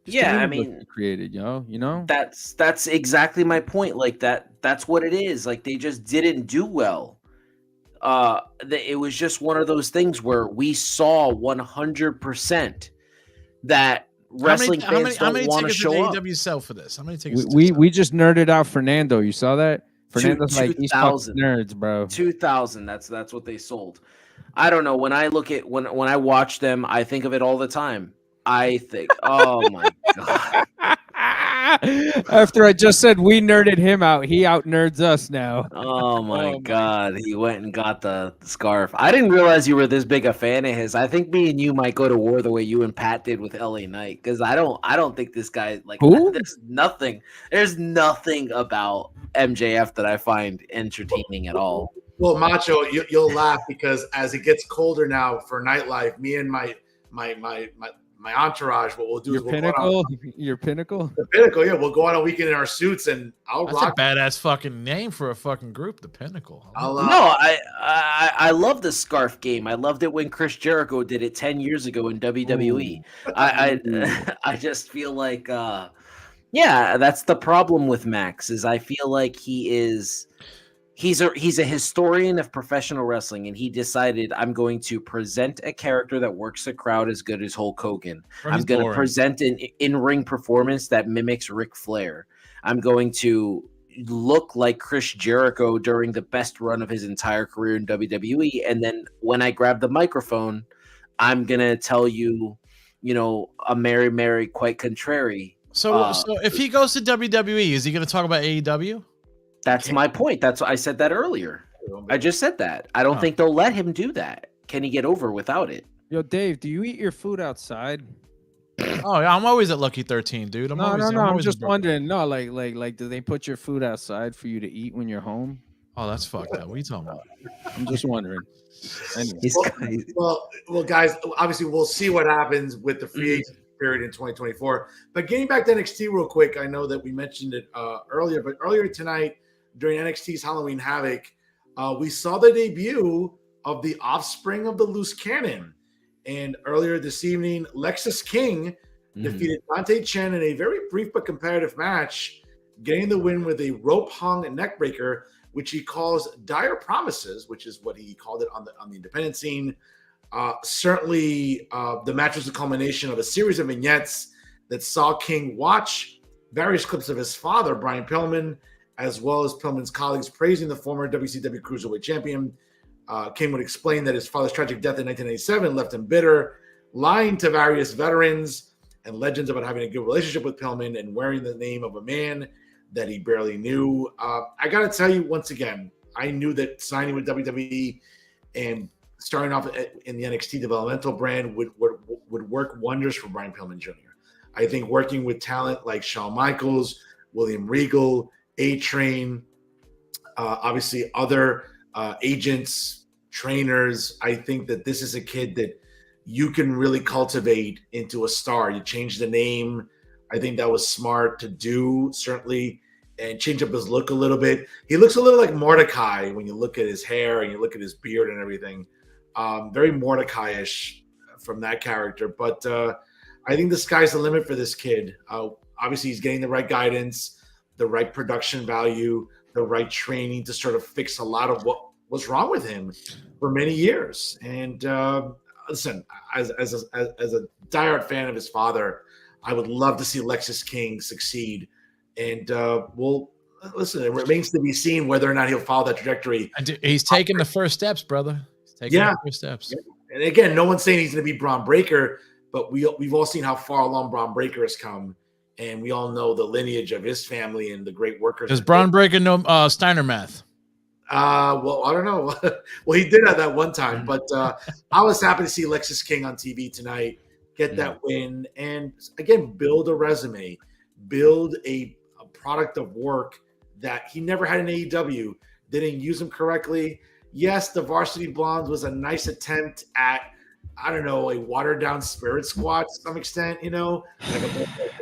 Speaker 4: Yeah, I mean,
Speaker 5: he created, you know.
Speaker 4: That's exactly my point. Like that's what it is. Like they just didn't do well. It was just one of those things where we saw 100% that wrestling fans don't want to show up.
Speaker 2: AEW sell for this? How many tickets?
Speaker 5: We just nerded out Fernando. You saw that? Fernando's like these fucking nerds, bro.
Speaker 4: 2,000. That's what they sold. I don't know. When I look at when I watch them, I think of it all the time. I think, oh my god.
Speaker 5: After I just said we nerded him out, he out nerds us now.
Speaker 4: Oh my god, he went and got the scarf. I didn't realize you were this big a fan of his. I think me and you might go to war the way you and Pat did with LA Knight, because I don't think this guy like.
Speaker 5: Who?
Speaker 4: There's nothing about MJF that I find entertaining at all.
Speaker 1: Well, Macho, you'll laugh because as it gets colder now for nightlife, me and my my entourage, what we'll do
Speaker 5: Your
Speaker 1: is we'll
Speaker 5: pinnacle, your pinnacle.
Speaker 1: the Pinnacle. Yeah, we'll go on a weekend in our suits, and I'll
Speaker 2: That's a
Speaker 1: rock.
Speaker 2: badass fucking name for a fucking group, the Pinnacle.
Speaker 1: I'll,
Speaker 4: No, I love the scarf game. I loved it when Chris Jericho did it 10 years ago in WWE. I just feel like yeah, that's the problem with Max is I feel like he's a historian of professional wrestling, and he decided I'm going to present a character that works the crowd as good as Hulk Hogan. I'm going to present an in-ring performance that mimics Ric Flair. I'm going to look like Chris Jericho during the best run of his entire career in WWE, and then when I grab the microphone, I'm gonna tell you, a Mary Mary quite contrary.
Speaker 2: So if he goes to WWE, is he going to talk about AEW?
Speaker 4: That's my point. That's I said that earlier. I just said that. I don't think they'll let him do that. Can he get over without it?
Speaker 5: Yo, Dave, do you eat your food outside?
Speaker 2: Oh, yeah, I'm always at Lucky 13, dude.
Speaker 5: I'm just wondering. No, like, do they put your food outside for you to eat when you're home?
Speaker 2: Oh, that's fucked up. What are you talking about?
Speaker 5: I'm just wondering.
Speaker 4: Anyway.
Speaker 1: Well, guys, obviously we'll see what happens with the free agent period in 2024. But getting back to NXT real quick, I know that we mentioned it earlier, but earlier tonight during NXT's Halloween Havoc, we saw the debut of the offspring of the loose cannon. And earlier this evening, Lexis King defeated Dante Chen in a very brief but competitive match, getting the win with a rope hung neckbreaker, which he calls Dire Promises, which is what he called it on the independent scene. Certainly, the match was a culmination of a series of vignettes that saw King watch various clips of his father, Brian Pillman, as well as Pillman's colleagues praising the former WCW Cruiserweight champion. King would explain that his father's tragic death in 1987 left him bitter, lying to various veterans and legends about having a good relationship with Pillman and wearing the name of a man that he barely knew. I got to tell you, once again, I knew that signing with WWE and starting off in the NXT developmental brand would work wonders for Brian Pillman Jr. I think working with talent like Shawn Michaels, William Regal, A-Train, obviously other agents, trainers, I think that this is a kid that you can really cultivate into a star. You change the name. I think that was smart to do, certainly, and change up his look a little bit. He looks a little like Mordecai when you look at his hair and you look at his beard and everything. Very Mordecai-ish from that character. But I think the sky's the limit for this kid. Obviously, he's getting the right guidance, the right production value, the right training to sort of fix a lot of what was wrong with him for many years. And listen, as a diehard fan of his father, I would love to see Lexis King succeed. And listen, it remains to be seen whether or not he'll follow that trajectory.
Speaker 2: He's taking the first steps, brother. He's taking the first steps.
Speaker 1: And again, no one's saying he's going to be Braun Breaker, but we've all seen how far along Braun Breaker has come. And we all know the lineage of his family and the great workers.
Speaker 2: Does Braun Breaker know Steiner math?
Speaker 1: Well, I don't know. Well, he did at that one time, but I was happy to see Lexis King on TV tonight, get that win, and again, build a resume, build a product of work that he never had in AEW. Didn't use him correctly. Yes, the Varsity Blondes was a nice attempt at, I don't know, a watered down Spirit Squad to some extent,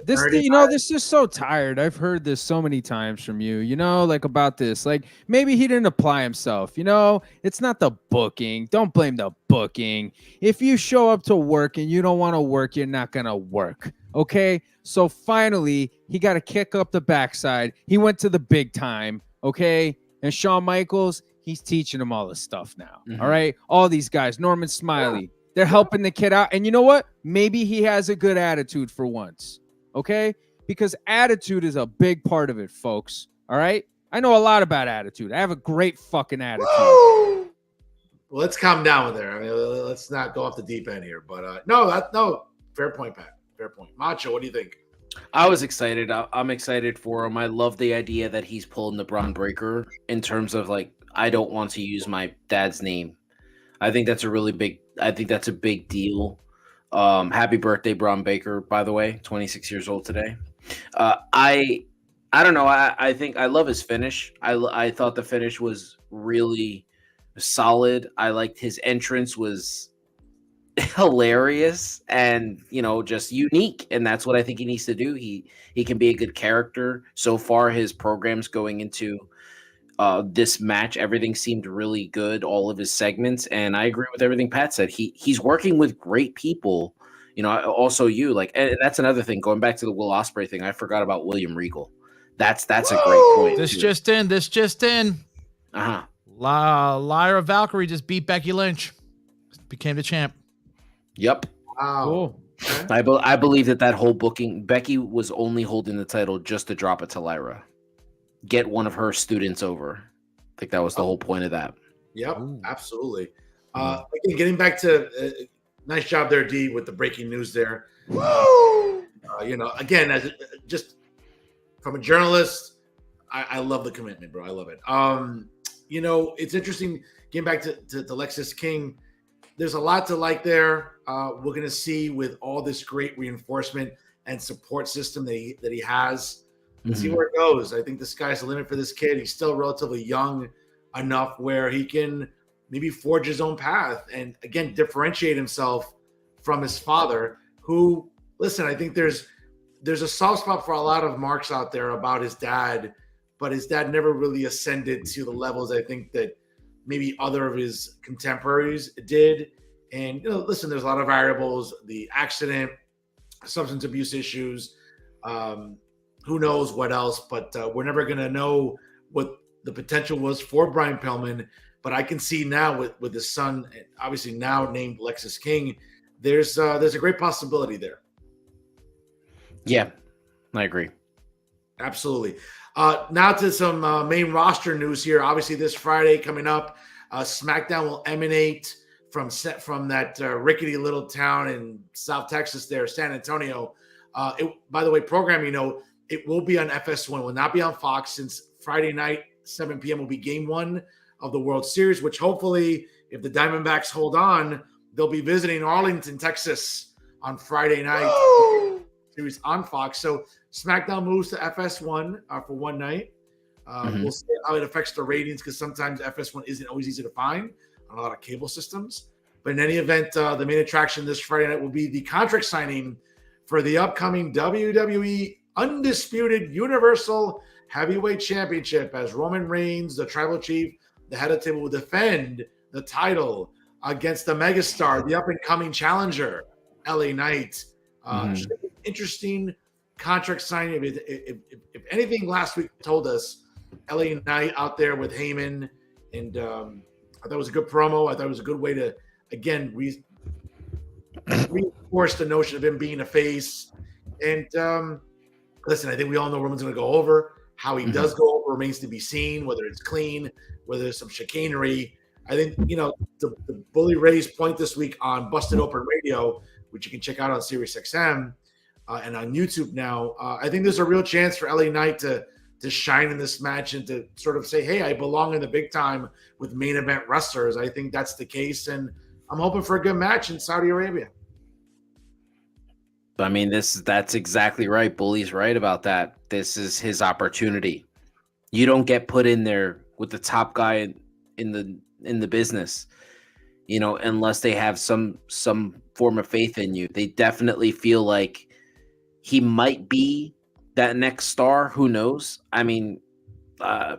Speaker 5: This is so tired. I've heard this so many times from you, like about this. Like maybe he didn't apply himself, it's not the booking. Don't blame the booking. If you show up to work and you don't want to work, you're not going to work. Okay. So finally he got to kick up the backside. He went to the big time. Okay. And Shawn Michaels, he's teaching him all this stuff now. All right. All these guys, Norman Smiley, they're helping the kid out. And you know what? Maybe he has a good attitude for once. Okay? Because attitude is a big part of it, folks. All right? I know a lot about attitude. I have a great fucking attitude.
Speaker 1: Well, let's calm down there. I mean, let's not go off the deep end here. But no, fair point, Pat. Fair point. Macho, what do you think?
Speaker 4: I was excited. I'm excited for him. I love the idea that he's pulling the Braun Breaker in terms of like, I don't want to use my dad's name. I think that's a big deal. Happy birthday, Braun Baker, by the way, 26 years old today. I don't know. I think I love his finish. I thought the finish was really solid. I liked his entrance was hilarious and just unique, and that's what I think he needs to do. He can be a good character. So far, his programs going into this match, everything seemed really good, all of his segments, and I agree with everything Pat said. He's working with great people. Also and that's another thing, going back to the Will Ospreay thing, I forgot about William Regal. That's a great point.
Speaker 2: This just in.
Speaker 4: Uh-huh.
Speaker 2: Lyra Valkyrie just beat Becky Lynch, became the champ.
Speaker 4: Yep.
Speaker 1: Wow.
Speaker 5: Cool.
Speaker 1: Okay.
Speaker 4: I believe that whole booking, Becky was only holding the title just to drop it to Lyra, get one of her students over. I think that was the whole point of that.
Speaker 1: Yep,
Speaker 2: Ooh.
Speaker 1: absolutely. Again, getting back to nice job there, Dee, with the breaking news there. Again, just from a journalist, I love the commitment, bro. I love it. It's interesting getting back to Lexis King. There's a lot to like there. We're going to see with all this great reinforcement and support system that he has. See where it goes. I think the sky's the limit for this kid. He's still relatively young enough where he can maybe forge his own path and, again, differentiate himself from his father, who, listen, I think there's a soft spot for a lot of marks out there about his dad, but his dad never really ascended to the levels I think that maybe other of his contemporaries did. And, listen, there's a lot of variables, the accident, substance abuse issues, who knows what else, but we're never going to know what the potential was for Brian Pillman. But I can see now with his son, obviously now named Lexis King, there's a great possibility there.
Speaker 4: Yeah, I agree.
Speaker 1: Absolutely. Now to some main roster news here. Obviously, this Friday coming up, SmackDown will emanate from that rickety little town in South Texas there, San Antonio. By the way, programming, it will be on FS1. It will not be on Fox, since Friday night, 7 p.m. will be Game 1 of the World Series, which hopefully, if the Diamondbacks hold on, they'll be visiting Arlington, Texas on Friday night. Series on Fox. So SmackDown moves to FS1 for one night. We'll see how it affects the ratings, because sometimes FS1 isn't always easy to find on a lot of cable systems. But in any event, the main attraction this Friday night will be the contract signing for the upcoming WWE Undisputed Universal Heavyweight Championship, as Roman Reigns, the Tribal Chief, the head of the table, will defend the title against the megastar, the up-and-coming challenger, LA Knight. Interesting contract signing. If anything last week told us, LA Knight out there with Heyman, and I thought it was a good promo. I thought it was a good way to, again, reinforce the notion of him being a face. And listen, I think we all know Roman's going to go over. How he does go over remains to be seen, whether it's clean, whether there's some chicanery. I think, the Bully Ray's point this week on Busted Open Radio, which you can check out on SiriusXM and on YouTube now. I think there's a real chance for LA Knight to shine in this match and to sort of say, hey, I belong in the big time with main event wrestlers. I think that's the case, and I'm hoping for a good match in Saudi Arabia.
Speaker 4: I mean, that's exactly right. Bully's right about that. This is his opportunity. You don't get put in there with the top guy in the business, unless they have some form of faith in you. They definitely feel like he might be that next star. Who knows? I mean, I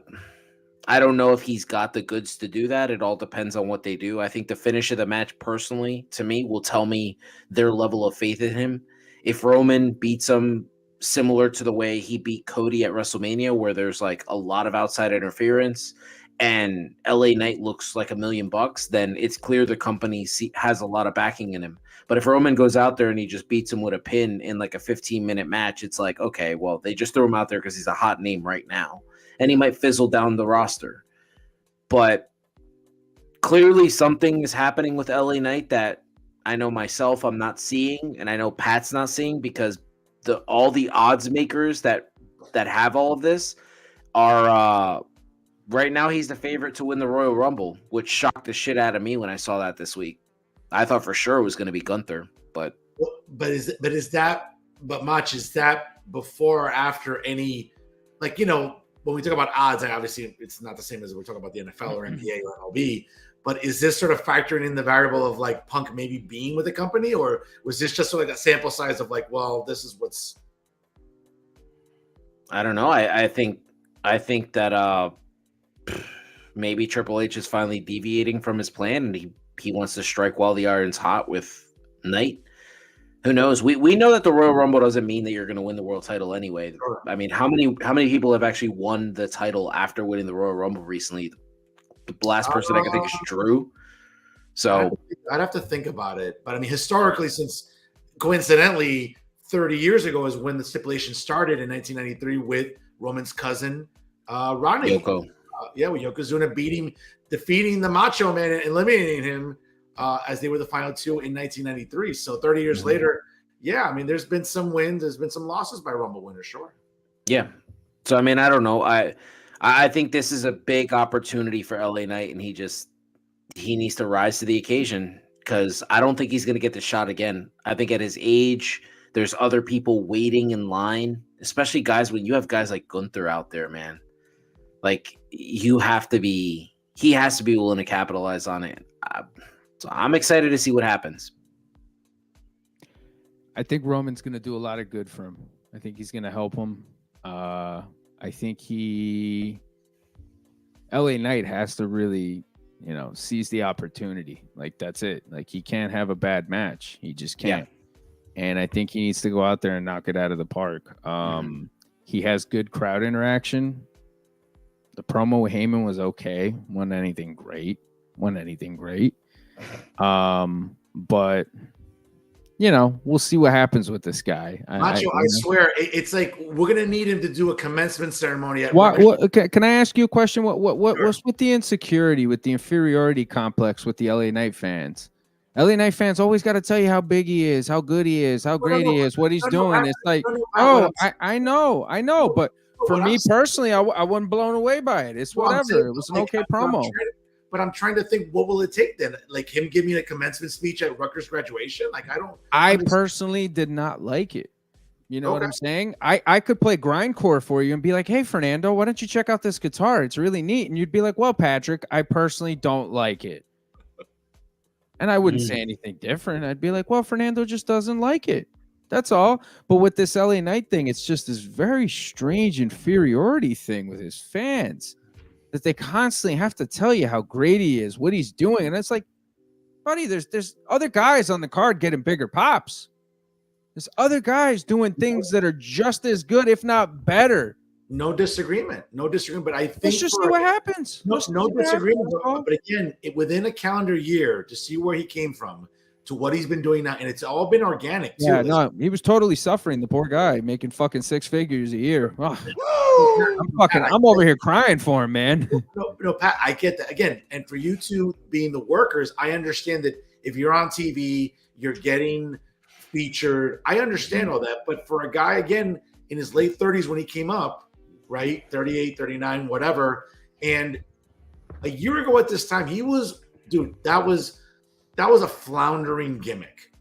Speaker 4: don't know if he's got the goods to do that. It all depends on what they do. I think the finish of the match, personally, to me, will tell me their level of faith in him. If Roman beats him similar to the way he beat Cody at WrestleMania, where there's like a lot of outside interference and LA Knight looks like $1 million, then it's clear the company has a lot of backing in him. But if Roman goes out there and he just beats him with a pin in like a 15-minute match, it's like, okay, well, they just threw him out there because he's a hot name right now, and he might fizzle down the roster. But clearly something is happening with LA Knight that I know myself I'm not seeing, and I know Pat's not seeing, because all the odds makers that have all of this are right now he's the favorite to win the Royal Rumble, which shocked the shit out of me when I saw that this week. I thought for sure it was going to be Gunther, but Mach, is that before or after any, like, when we talk about odds, obviously it's not the same as we're talking about the NFL or NBA or MLB,
Speaker 1: But is this sort of factoring in the variable of like Punk maybe being with the company, or was this just sort of like a sample size of like, well, this is what's?
Speaker 4: I don't know. I think that maybe Triple H is finally deviating from his plan, and he wants to strike while the iron's hot with Knight. Who knows? We know that the Royal Rumble doesn't mean that you're going to win the world title anyway.
Speaker 1: Sure.
Speaker 4: I mean, how many people have actually won the title after winning the Royal Rumble recently? The last person I can think is Drew. So
Speaker 1: I'd have to think about it. But I mean, historically, since coincidentally 30 years ago is when the stipulation started in 1993 with Roman's cousin, Ronnie.
Speaker 4: Yoko.
Speaker 1: With Yokozuna defeating the Macho Man and eliminating him as they were the final two in 1993. So 30 years later, I mean, there's been some wins, there's been some losses by Rumble winners, sure.
Speaker 4: Yeah. So I mean, I don't know. I think this is a big opportunity for LA Knight, and he needs to rise to the occasion, because I don't think he's going to get the shot again. I think at his age, there's other people waiting in line, especially guys when you have guys like Gunther out there, man. Like he has to be willing to capitalize on it. So I'm excited to see what happens.
Speaker 5: I think Roman's going to do a lot of good for him. I think he's going to help him. I think LA Knight has to really, seize the opportunity. Like, that's it. Like, he can't have a bad match. He just can't. Yeah. And I think he needs to go out there and knock it out of the park. He has good crowd interaction. The promo with Heyman was okay. Wasn't anything great. But we'll see what happens with this guy.
Speaker 1: Macho, I swear, it's like we're gonna need him to do a commencement ceremony.
Speaker 5: Okay, can I ask you a question? What's with the insecurity, with the inferiority complex with the LA Knight fans? LA Knight fans always got to tell you how big he is, how good he is, how great he is, what he's doing. It's like, I know, but for me personally, I wasn't blown away by it. It's whatever. It was an okay promo.
Speaker 1: But I'm trying to think, what will it take then? Like him giving a commencement speech at Rutgers graduation? Like I
Speaker 5: personally did not like it. You know what I'm saying? I could play grindcore for you and be like, hey, Fernando, why don't you check out this guitar? It's really neat. And you'd be like, well, Patrick, I personally don't like it. And I wouldn't say anything different. I'd be like, well, Fernando just doesn't like it. That's all. But with this LA Knight thing, it's just this very strange inferiority thing with his fans, that they constantly have to tell you how great he is, what he's doing. And it's like, buddy, there's other guys on the card getting bigger pops. There's other guys doing things that are just as good, if not better.
Speaker 1: No disagreement. But I think
Speaker 5: let's just see what happens.
Speaker 1: No disagreement. But again, within a calendar year, to see where he came from to what he's been doing now, and it's all been organic too.
Speaker 5: Yeah, no, he was totally suffering, the poor guy, making fucking 6 figures a year. Oh, I'm over here crying for him, man.
Speaker 1: No, Pat, I get that. Again, and for you two being the workers, I understand that if you're on TV, you're getting featured. I understand all that. But for a guy, again, in his late 30s when he came up, right, 38, 39, whatever, and a year ago at this time, he was, dude, that was a floundering gimmick.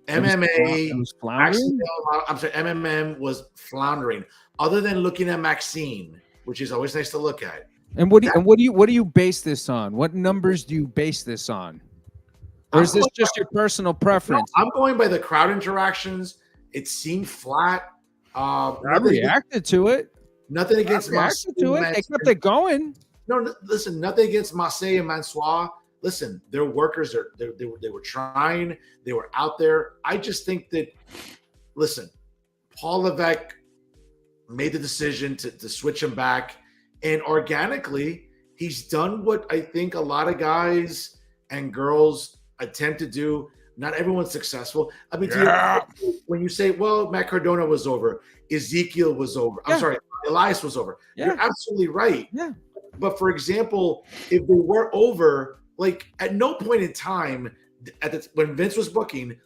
Speaker 1: MMA
Speaker 5: was floundering?
Speaker 1: MMM was floundering. Other than looking at Maxine, which is always nice to look at.
Speaker 5: And what do you base this on? What numbers do you base this on? Or is this just your personal preference?
Speaker 1: No, I'm going by the crowd interactions. It seemed flat.
Speaker 5: I reacted to it.
Speaker 1: Nothing against
Speaker 5: Marseille. They kept it going.
Speaker 1: No, listen, nothing against Marseille and Mansois. Listen, they're workers. They were trying. They were out there. I just think that, listen, Paul Levesque made the decision to switch him back. And organically, he's done what I think a lot of guys and girls attempt to do. Not everyone's successful. I mean, when you say, well, Matt Cardona was over, Ezekiel was over. I'm sorry, Elias was over. Yeah. You're absolutely right.
Speaker 5: Yeah.
Speaker 1: But for example, if they were over, like at no point in time when Vince was booking,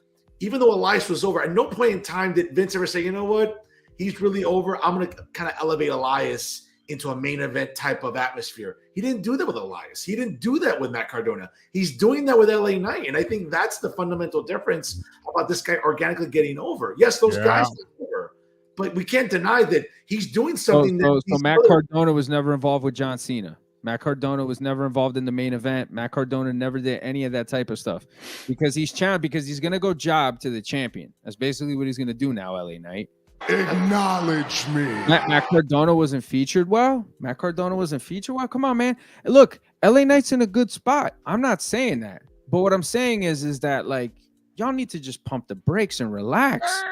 Speaker 1: even though Elias was over, at no point in time did Vince ever say, you know what, he's really over. I'm going to kind of elevate Elias into a main event type of atmosphere. He didn't do that with Elias. He didn't do that with Matt Cardona. He's doing that with LA Knight. And I think that's the fundamental difference about this guy organically getting over. Yes, those guys are over, but we can't deny that he's doing something.
Speaker 5: So Matt Cardona was never involved with John Cena. Matt Cardona was never involved in the main event. Matt Cardona never did any of that type of stuff because he's going to go job to the champion. That's basically what he's going to do now, LA Knight.
Speaker 3: Acknowledge me.
Speaker 5: Matt Cardona wasn't featured well. Come on, man. Look, LA Knight's in a good spot. I'm not saying that. But what I'm saying is that, like, y'all need to just pump the brakes and relax.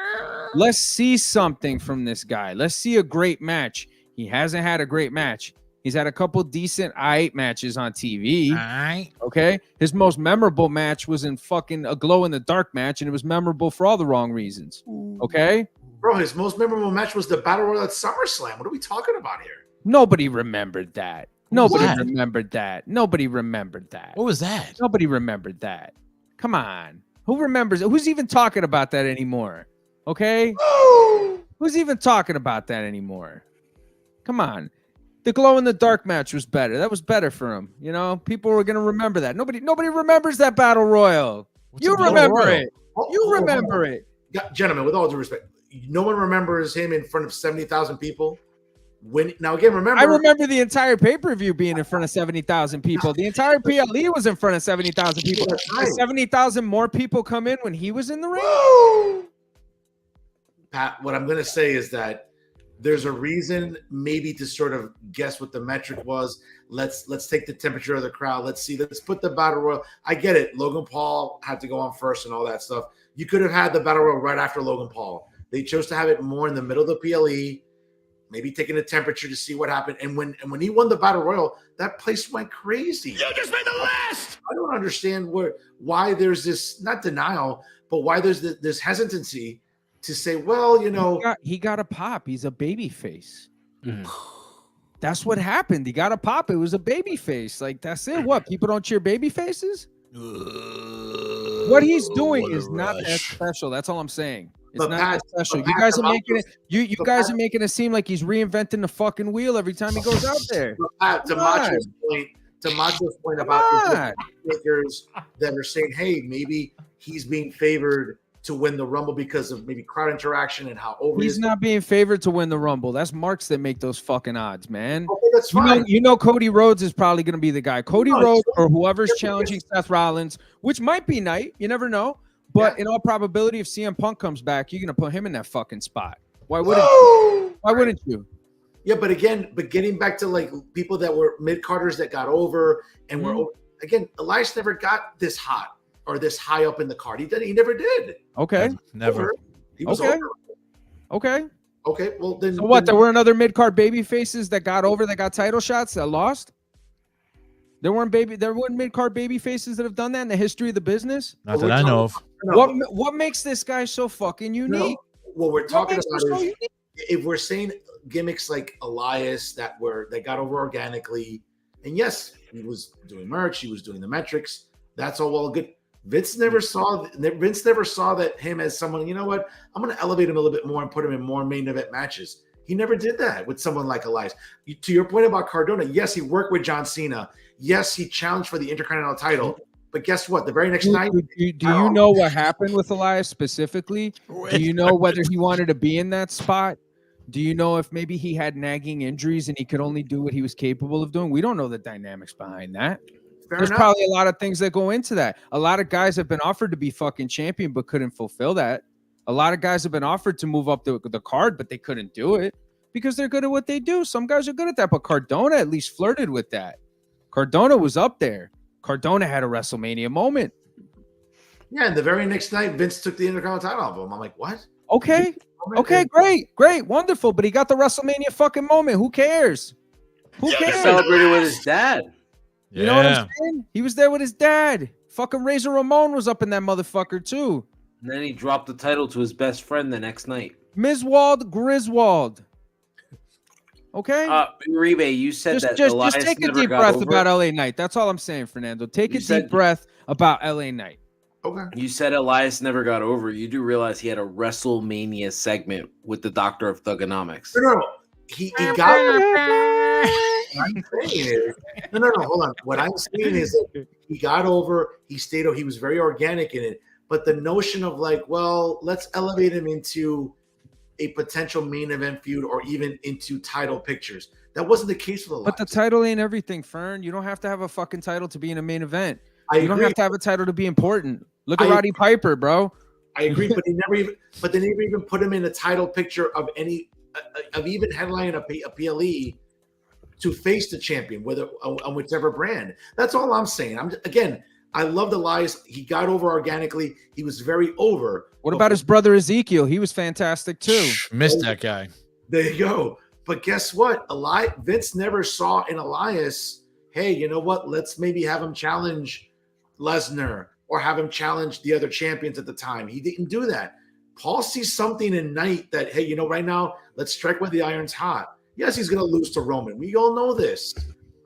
Speaker 5: Let's see something from this guy. Let's see a great match. He hasn't had a great match. He's had a couple decent matches on TV. Okay. His most memorable match was in fucking a glow in the dark match, and it was memorable for all the wrong reasons. Okay.
Speaker 1: Bro, his most memorable match was the Battle Royal at SummerSlam. What are we talking about here?
Speaker 5: Nobody remembered that. Nobody remembered that.
Speaker 2: What was that?
Speaker 5: Nobody remembered that. Come on. Who remembers it? Who's even talking about that anymore? Okay. Who's even talking about that anymore? Come on. The glow in the dark match was better. That was better for him. You know, people were gonna remember that. Nobody remembers that Battle Royal. You remember it. You remember it.
Speaker 1: Gentlemen, with all due respect, no one remembers him in front of 70,000 people. Remember,
Speaker 5: I remember the entire pay-per-view being in front of 70,000 people. The entire PLE was in front of 70,000 people. Did 70,000 more people come in when he was in the ring?
Speaker 1: Pat, what I'm going to say is that there's a reason maybe to sort of guess what the metric was. Let's take the temperature of the crowd. Let's put the Battle Royal. I get it. Logan Paul had to go on first and all that stuff. You could have had the Battle Royal right after Logan Paul. They chose to have it more in the middle of the PLE, maybe taking the temperature to see what happened. And when he won the Battle Royal, that place went crazy. You just made the list. I don't understand why there's this, not denial, but why there's this hesitancy to say, well, you know,
Speaker 5: he got a pop. He's a baby face. That's what happened. He got a pop. It was a baby face. Like, that's it. What? People don't cheer baby faces? What he's doing is not that special. That's all I'm saying. It's not that special. You guys are making it. You guys are making it seem like he's reinventing the fucking wheel every time he goes out there.
Speaker 1: To Macho's point about makers that are saying, hey, maybe he's being favored to win the Rumble because of maybe crowd interaction and how over
Speaker 5: he's not being favored to win the Rumble. That's marks that make those fucking odds, man.
Speaker 1: Okay, that's fine.
Speaker 5: You know Cody Rhodes is probably going to be the guy. Cody Rhodes or whoever's challenging Seth Rollins, which might be Knight. You never know. But in all probability, if CM Punk comes back, you're going to put him in that fucking spot. Why wouldn't you?
Speaker 1: Yeah, but getting back to like people that were mid-carders that got over and were over, again, Elias never got this hot or this high up in the card. He never did.
Speaker 5: Okay.
Speaker 2: Never.
Speaker 1: He was over.
Speaker 5: Okay.
Speaker 1: Well, then.
Speaker 5: So what? There were another mid-card baby faces that got over, that got title shots, that lost? There weren't mid-card baby faces that have done that in the history of the business?
Speaker 2: Not that I know of.
Speaker 5: What makes this guy so fucking unique?
Speaker 1: What we're talking about is if we're saying gimmicks like Elias that got over organically, and yes, he was doing merch, he was doing the metrics, that's all well good. Vince never saw that him as someone, you know what, I'm going to elevate him a little bit more and put him in more main event matches. He never did that with someone like Elias. To your point about Cardona, yes, he worked with John Cena. Yes, he challenged for the Intercontinental title. But guess what? The very next night.
Speaker 5: Do you know what happened with Elias specifically? Do you know whether he wanted to be in that spot? Do you know if maybe he had nagging injuries and he could only do what he was capable of doing? We don't know the dynamics behind that. There's probably a lot of things that go into that. A lot of guys have been offered to be fucking champion but couldn't fulfill that. A lot of guys have been offered to move up the card, but they couldn't do it because they're good at what they do. Some guys are good at that, but Cardona at least flirted with that. Cardona was up there. Cardona had a WrestleMania moment.
Speaker 1: Yeah, and the very next night, Vince took the Intercontinental title off him. I'm like, what?
Speaker 5: Okay, great, wonderful. But he got the WrestleMania fucking moment. Who cares? Who cares?
Speaker 4: He celebrated with his dad.
Speaker 5: You know what I'm saying? He was there with his dad. Fucking Razor Ramon was up in that motherfucker too.
Speaker 4: And then he dropped the title to his best friend the next night.
Speaker 5: Mizwald Griswold. Okay.
Speaker 4: Uribe, you said
Speaker 5: just take a deep breath about LA Knight. That's all I'm saying, Fernando. Take a deep breath about LA Knight.
Speaker 1: Okay.
Speaker 4: You said Elias never got over. You do realize he had a WrestleMania segment with the Doctor of Thugonomics.
Speaker 1: No. He got. I'm saying no. Hold on. What I'm saying is that he got over. He stayed. He was very organic in it. But the notion of like, well, let's elevate him into a potential main event feud or even into title pictures. That wasn't the case for the
Speaker 5: But the title ain't everything, Fern. You don't have to have a fucking title to be in a main event. You don't have to have a title to be important. Look at Roddy Piper, bro.
Speaker 1: I agree, but they never even put him in a title picture of any of even headlining a PLE to face the champion, whether on whichever brand. That's all I'm saying. I love Elias. He got over organically. He was very over.
Speaker 5: What about his brother Ezekiel? He was fantastic too.
Speaker 2: Missed that guy.
Speaker 1: There you go. But guess what? Vince never saw in Elias, hey, you know what? Let's maybe have him challenge Lesnar or have him challenge the other champions at the time. He didn't do that. Paul sees something in Knight that, hey, right now, let's strike while the iron's hot. Yes, he's going to lose to Roman. We all know this.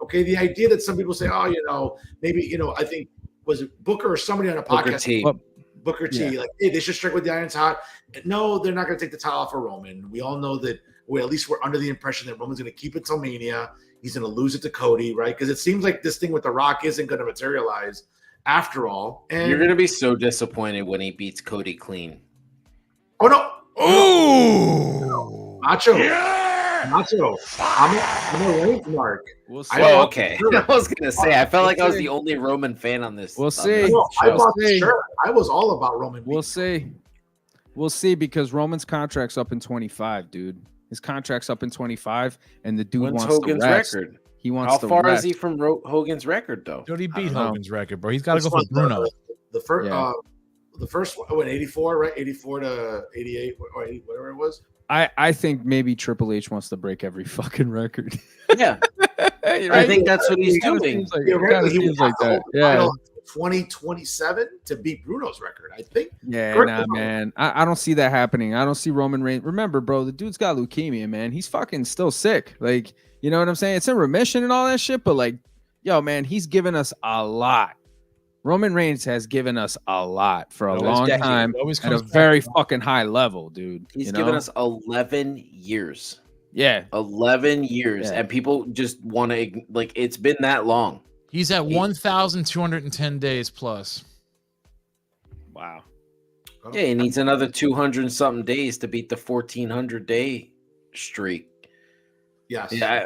Speaker 1: Okay, the idea that some people say, oh, maybe, I think, was it Booker or somebody on a podcast? Booker T. Like, hey, they should strike with the iron's hot. No, they're not going to take the title off of Roman. We all know that, at least we're under the impression that Roman's going to keep it till Mania. He's going to lose it to Cody, right? Because it seems like this thing with The Rock isn't going to materialize after all. And
Speaker 4: you're going to be so disappointed when he beats Cody clean.
Speaker 1: Oh, no.
Speaker 2: Oh,
Speaker 1: Macho. Yeah! Macho. I'm a Reigns mark.
Speaker 5: We'll see.
Speaker 4: Well, okay. I was going to say, I felt like I was the only Roman fan on this.
Speaker 5: We'll see.
Speaker 1: I was all about Roman.
Speaker 5: We'll see. We'll see, because Roman's contract's up in 25, dude. His contract's up in 25, and the dude wants
Speaker 4: Hogan's
Speaker 5: the rest.
Speaker 4: record.
Speaker 5: He wants
Speaker 4: How far is he from Hogan's record, though?
Speaker 2: Did he beat Hogan's record, bro? He's got to go for Bruno.
Speaker 1: The first one, 84, right? 84 to 88 or 80, whatever it was.
Speaker 5: I think maybe Triple H wants to break every fucking record.
Speaker 4: Yeah. I think that's what he's doing.
Speaker 1: He was like that. Yeah. 2027 to beat Bruno's record, I think.
Speaker 5: Yeah, man. I don't see that happening. I don't see Roman Reigns. Remember, bro, the dude's got leukemia, man. He's fucking still sick. Like, you know what I'm saying? It's in remission and all that shit, but like, yo, man, he's given us a lot. Roman Reigns has given us a lot for a long time at a very fucking high level, dude.
Speaker 4: He's given us 11 years.
Speaker 5: Yeah.
Speaker 4: 11 years. Yeah. And people just want to, like, it's been that long.
Speaker 2: He's at 1,210 days plus.
Speaker 5: Wow.
Speaker 4: Yeah, he needs another 200 something days to beat the 1,400 day streak.
Speaker 1: Yes.
Speaker 4: Yeah.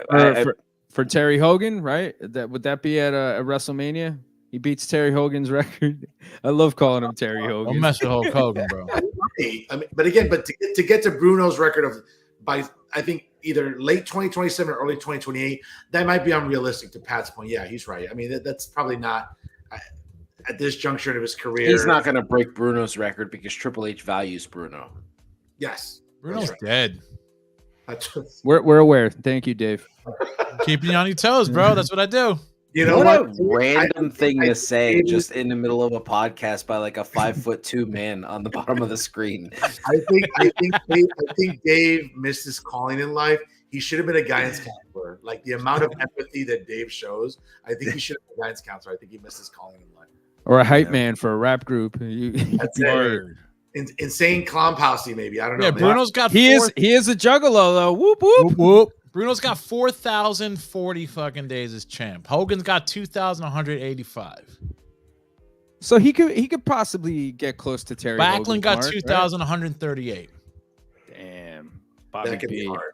Speaker 5: For Terry Hogan, right? Would that be at a WrestleMania? He beats Terry Hogan's record. I love calling him Terry Hogan.
Speaker 2: Don't mess with Hulk Hogan, bro.
Speaker 1: But to get to Bruno's record by I think either late 2027 or early 2028, that might be unrealistic. To Pat's point, yeah, he's right. I mean, that's probably not at this juncture of his career.
Speaker 4: He's not going to break Bruno's record because Triple H values Bruno.
Speaker 1: Yes,
Speaker 2: Bruno's dead.
Speaker 5: We're aware. Thank you, Dave.
Speaker 2: Keeping you on your toes, bro. That's what I do.
Speaker 1: You know
Speaker 4: what
Speaker 1: what?
Speaker 4: A random thing to say just in the middle of a podcast by like a 5'2" man on the bottom of the screen.
Speaker 1: I think Dave missed his calling in life. He should have been a guidance counselor. Like the amount of empathy that Dave shows, I think he should have been a guidance counselor. I think he missed his calling in life.
Speaker 5: Or a hype man for a rap group.
Speaker 1: That's it. Insane clown posse, maybe. I don't know.
Speaker 2: Yeah, Bruno's got.
Speaker 5: He is a juggalo though. Whoop whoop
Speaker 2: whoop whoop. Bruno's got 4,040 fucking days as champ. Hogan's got 2,185.
Speaker 5: So he could possibly get close to Terry.
Speaker 2: Backlund got 2,138.
Speaker 5: Damn,
Speaker 1: that could be hard.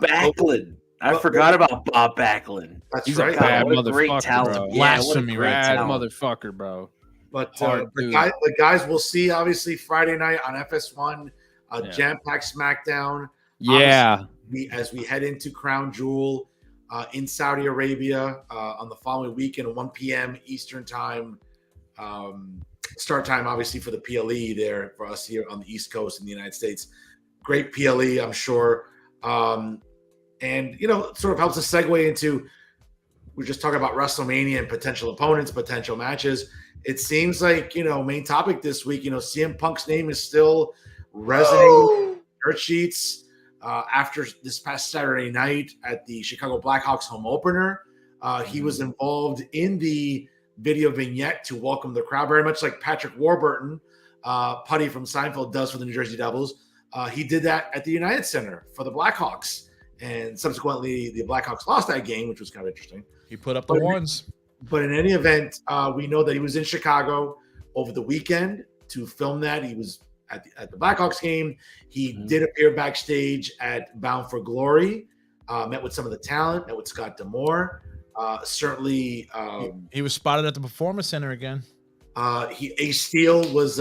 Speaker 4: Backlund. I forgot about Bob Backlund.
Speaker 1: He's right.
Speaker 5: A bad motherfucker,
Speaker 4: great talent.
Speaker 5: Bro.
Speaker 2: Yeah, what a great
Speaker 5: motherfucker, bro.
Speaker 1: But the guys we'll see obviously Friday night on FS1, jam-packed SmackDown.
Speaker 5: Yeah.
Speaker 1: As we head into Crown Jewel in Saudi Arabia on the following weekend at 1 p.m. Eastern time, start time obviously for the PLE there for us here on the East Coast in the United States. Great PLE, I'm sure. And, sort of helps us segue into, we're just talking about WrestleMania and potential opponents, potential matches. It seems like, main topic this week, CM Punk's name is still resonating with dirt sheets. After this past Saturday night at the Chicago Blackhawks home opener, he was involved in the video vignette to welcome the crowd, very much like Patrick Warburton, Putty from Seinfeld, does for the New Jersey Devils. He did that at the United Center for the Blackhawks, and subsequently the Blackhawks lost that game, which was kind of interesting.
Speaker 2: He put up the ones.
Speaker 1: But in any event, we know that he was in Chicago over the weekend to film that. He was at the Blackhawks game. He did appear backstage at Bound for Glory. Met with some of the talent. Met with Scott D'Amore. Certainly,
Speaker 2: he was spotted at the Performance Center again.
Speaker 1: Ace Steel was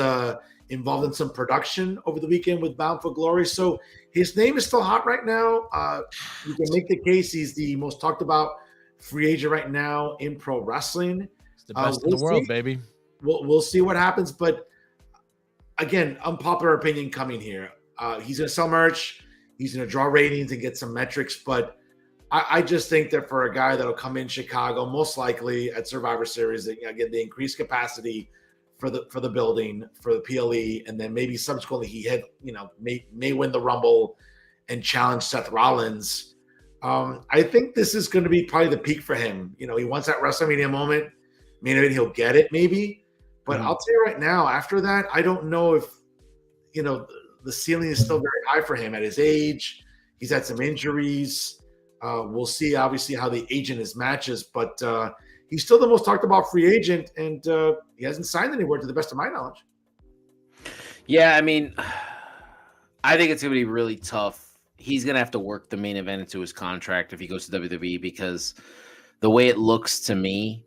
Speaker 1: involved in some production over the weekend with Bound for Glory. So his name is still hot right now. You can make the case he's the most talked about free agent right now in pro wrestling.
Speaker 2: It's the best in the world, baby.
Speaker 1: We'll see what happens. But again, unpopular opinion coming here. He's going to sell merch. He's going to draw ratings and get some metrics. But I just think that for a guy that'll come in Chicago, most likely at Survivor Series, again, the increased capacity for the building, for the PLE, and then maybe subsequently he may win the Rumble and challenge Seth Rollins. I think this is going to be probably the peak for him. He wants that WrestleMania moment. Maybe he'll get it, maybe. But I'll tell you right now, after that, I don't know if the ceiling is still very high for him at his age. He's had some injuries. We'll see, obviously, how the agent is matches, but he's still the most talked about free agent, and he hasn't signed anywhere to the best of my knowledge.
Speaker 4: Yeah, I mean, I think it's going to be really tough. He's going to have to work the main event into his contract if he goes to WWE, because the way it looks to me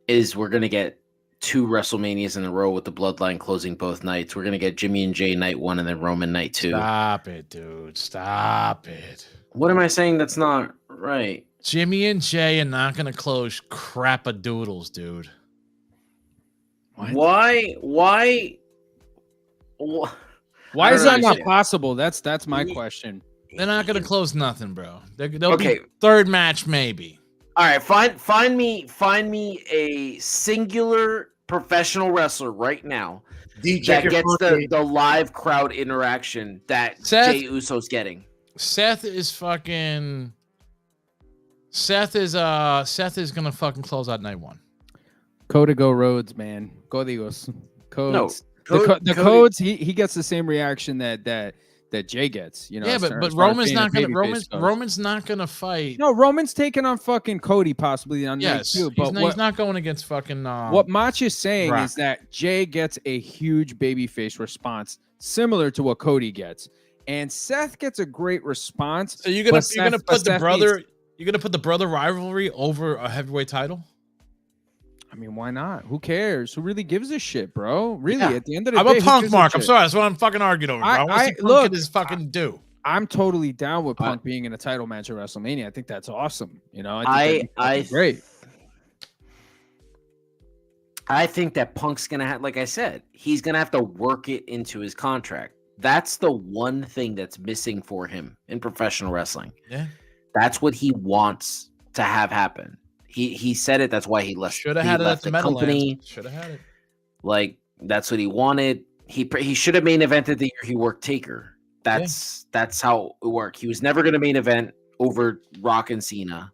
Speaker 4: is we're going to get 2 WrestleManias in a row with the Bloodline closing both nights. We're going to get Jimmy and Jay night 1 and then Roman night 2.
Speaker 2: Stop it, dude. Stop it.
Speaker 4: What am I saying that's not right?
Speaker 2: Jimmy and Jay are not going to close crap-a-doodles, dude.
Speaker 4: What? Why
Speaker 5: is that not possible? That's my question.
Speaker 2: They're not going to close nothing, bro. They'll be third match, maybe.
Speaker 4: All right, find me a singular professional wrestler right now that gets the live crowd interaction that Jey Uso's getting.
Speaker 2: Seth is gonna fucking close out night 1.
Speaker 5: Cody Go Rhodes, man. Codigos. Codes.
Speaker 4: No,
Speaker 5: the codes, he gets the same reaction that Jay gets,
Speaker 2: Yeah, but Roman's not gonna fight.
Speaker 5: No, Roman's taking on fucking Cody possibly on night 2. But
Speaker 2: he's not going against fucking.
Speaker 5: What Macho is saying is that Jay gets a huge babyface response, similar to what Cody gets, and Seth gets a great response.
Speaker 2: So you're gonna put the brother rivalry over a heavyweight title?
Speaker 5: I mean, why not? Who cares? Who really gives a shit, bro? Really, at the end of the
Speaker 2: day,
Speaker 5: how
Speaker 2: about Punk, Mark? I'm sorry, that's what I'm fucking arguing over, bro. I want to see Punk get his fucking due.
Speaker 5: I'm totally down with Punk being in a title match at WrestleMania. I think that's awesome. I think great.
Speaker 4: I think that Punk's gonna have, like I said, he's gonna have to work it into his contract. That's the one thing that's missing for him in professional wrestling.
Speaker 2: Yeah,
Speaker 4: that's what he wants to have happen. He said it. That's why he left.
Speaker 2: Should have had it at the
Speaker 4: company.
Speaker 2: Should have had it.
Speaker 4: Like, that's what he wanted. He should have main evented the year he worked Taker. That's how it worked. He was never going to main event over Rock and Cena.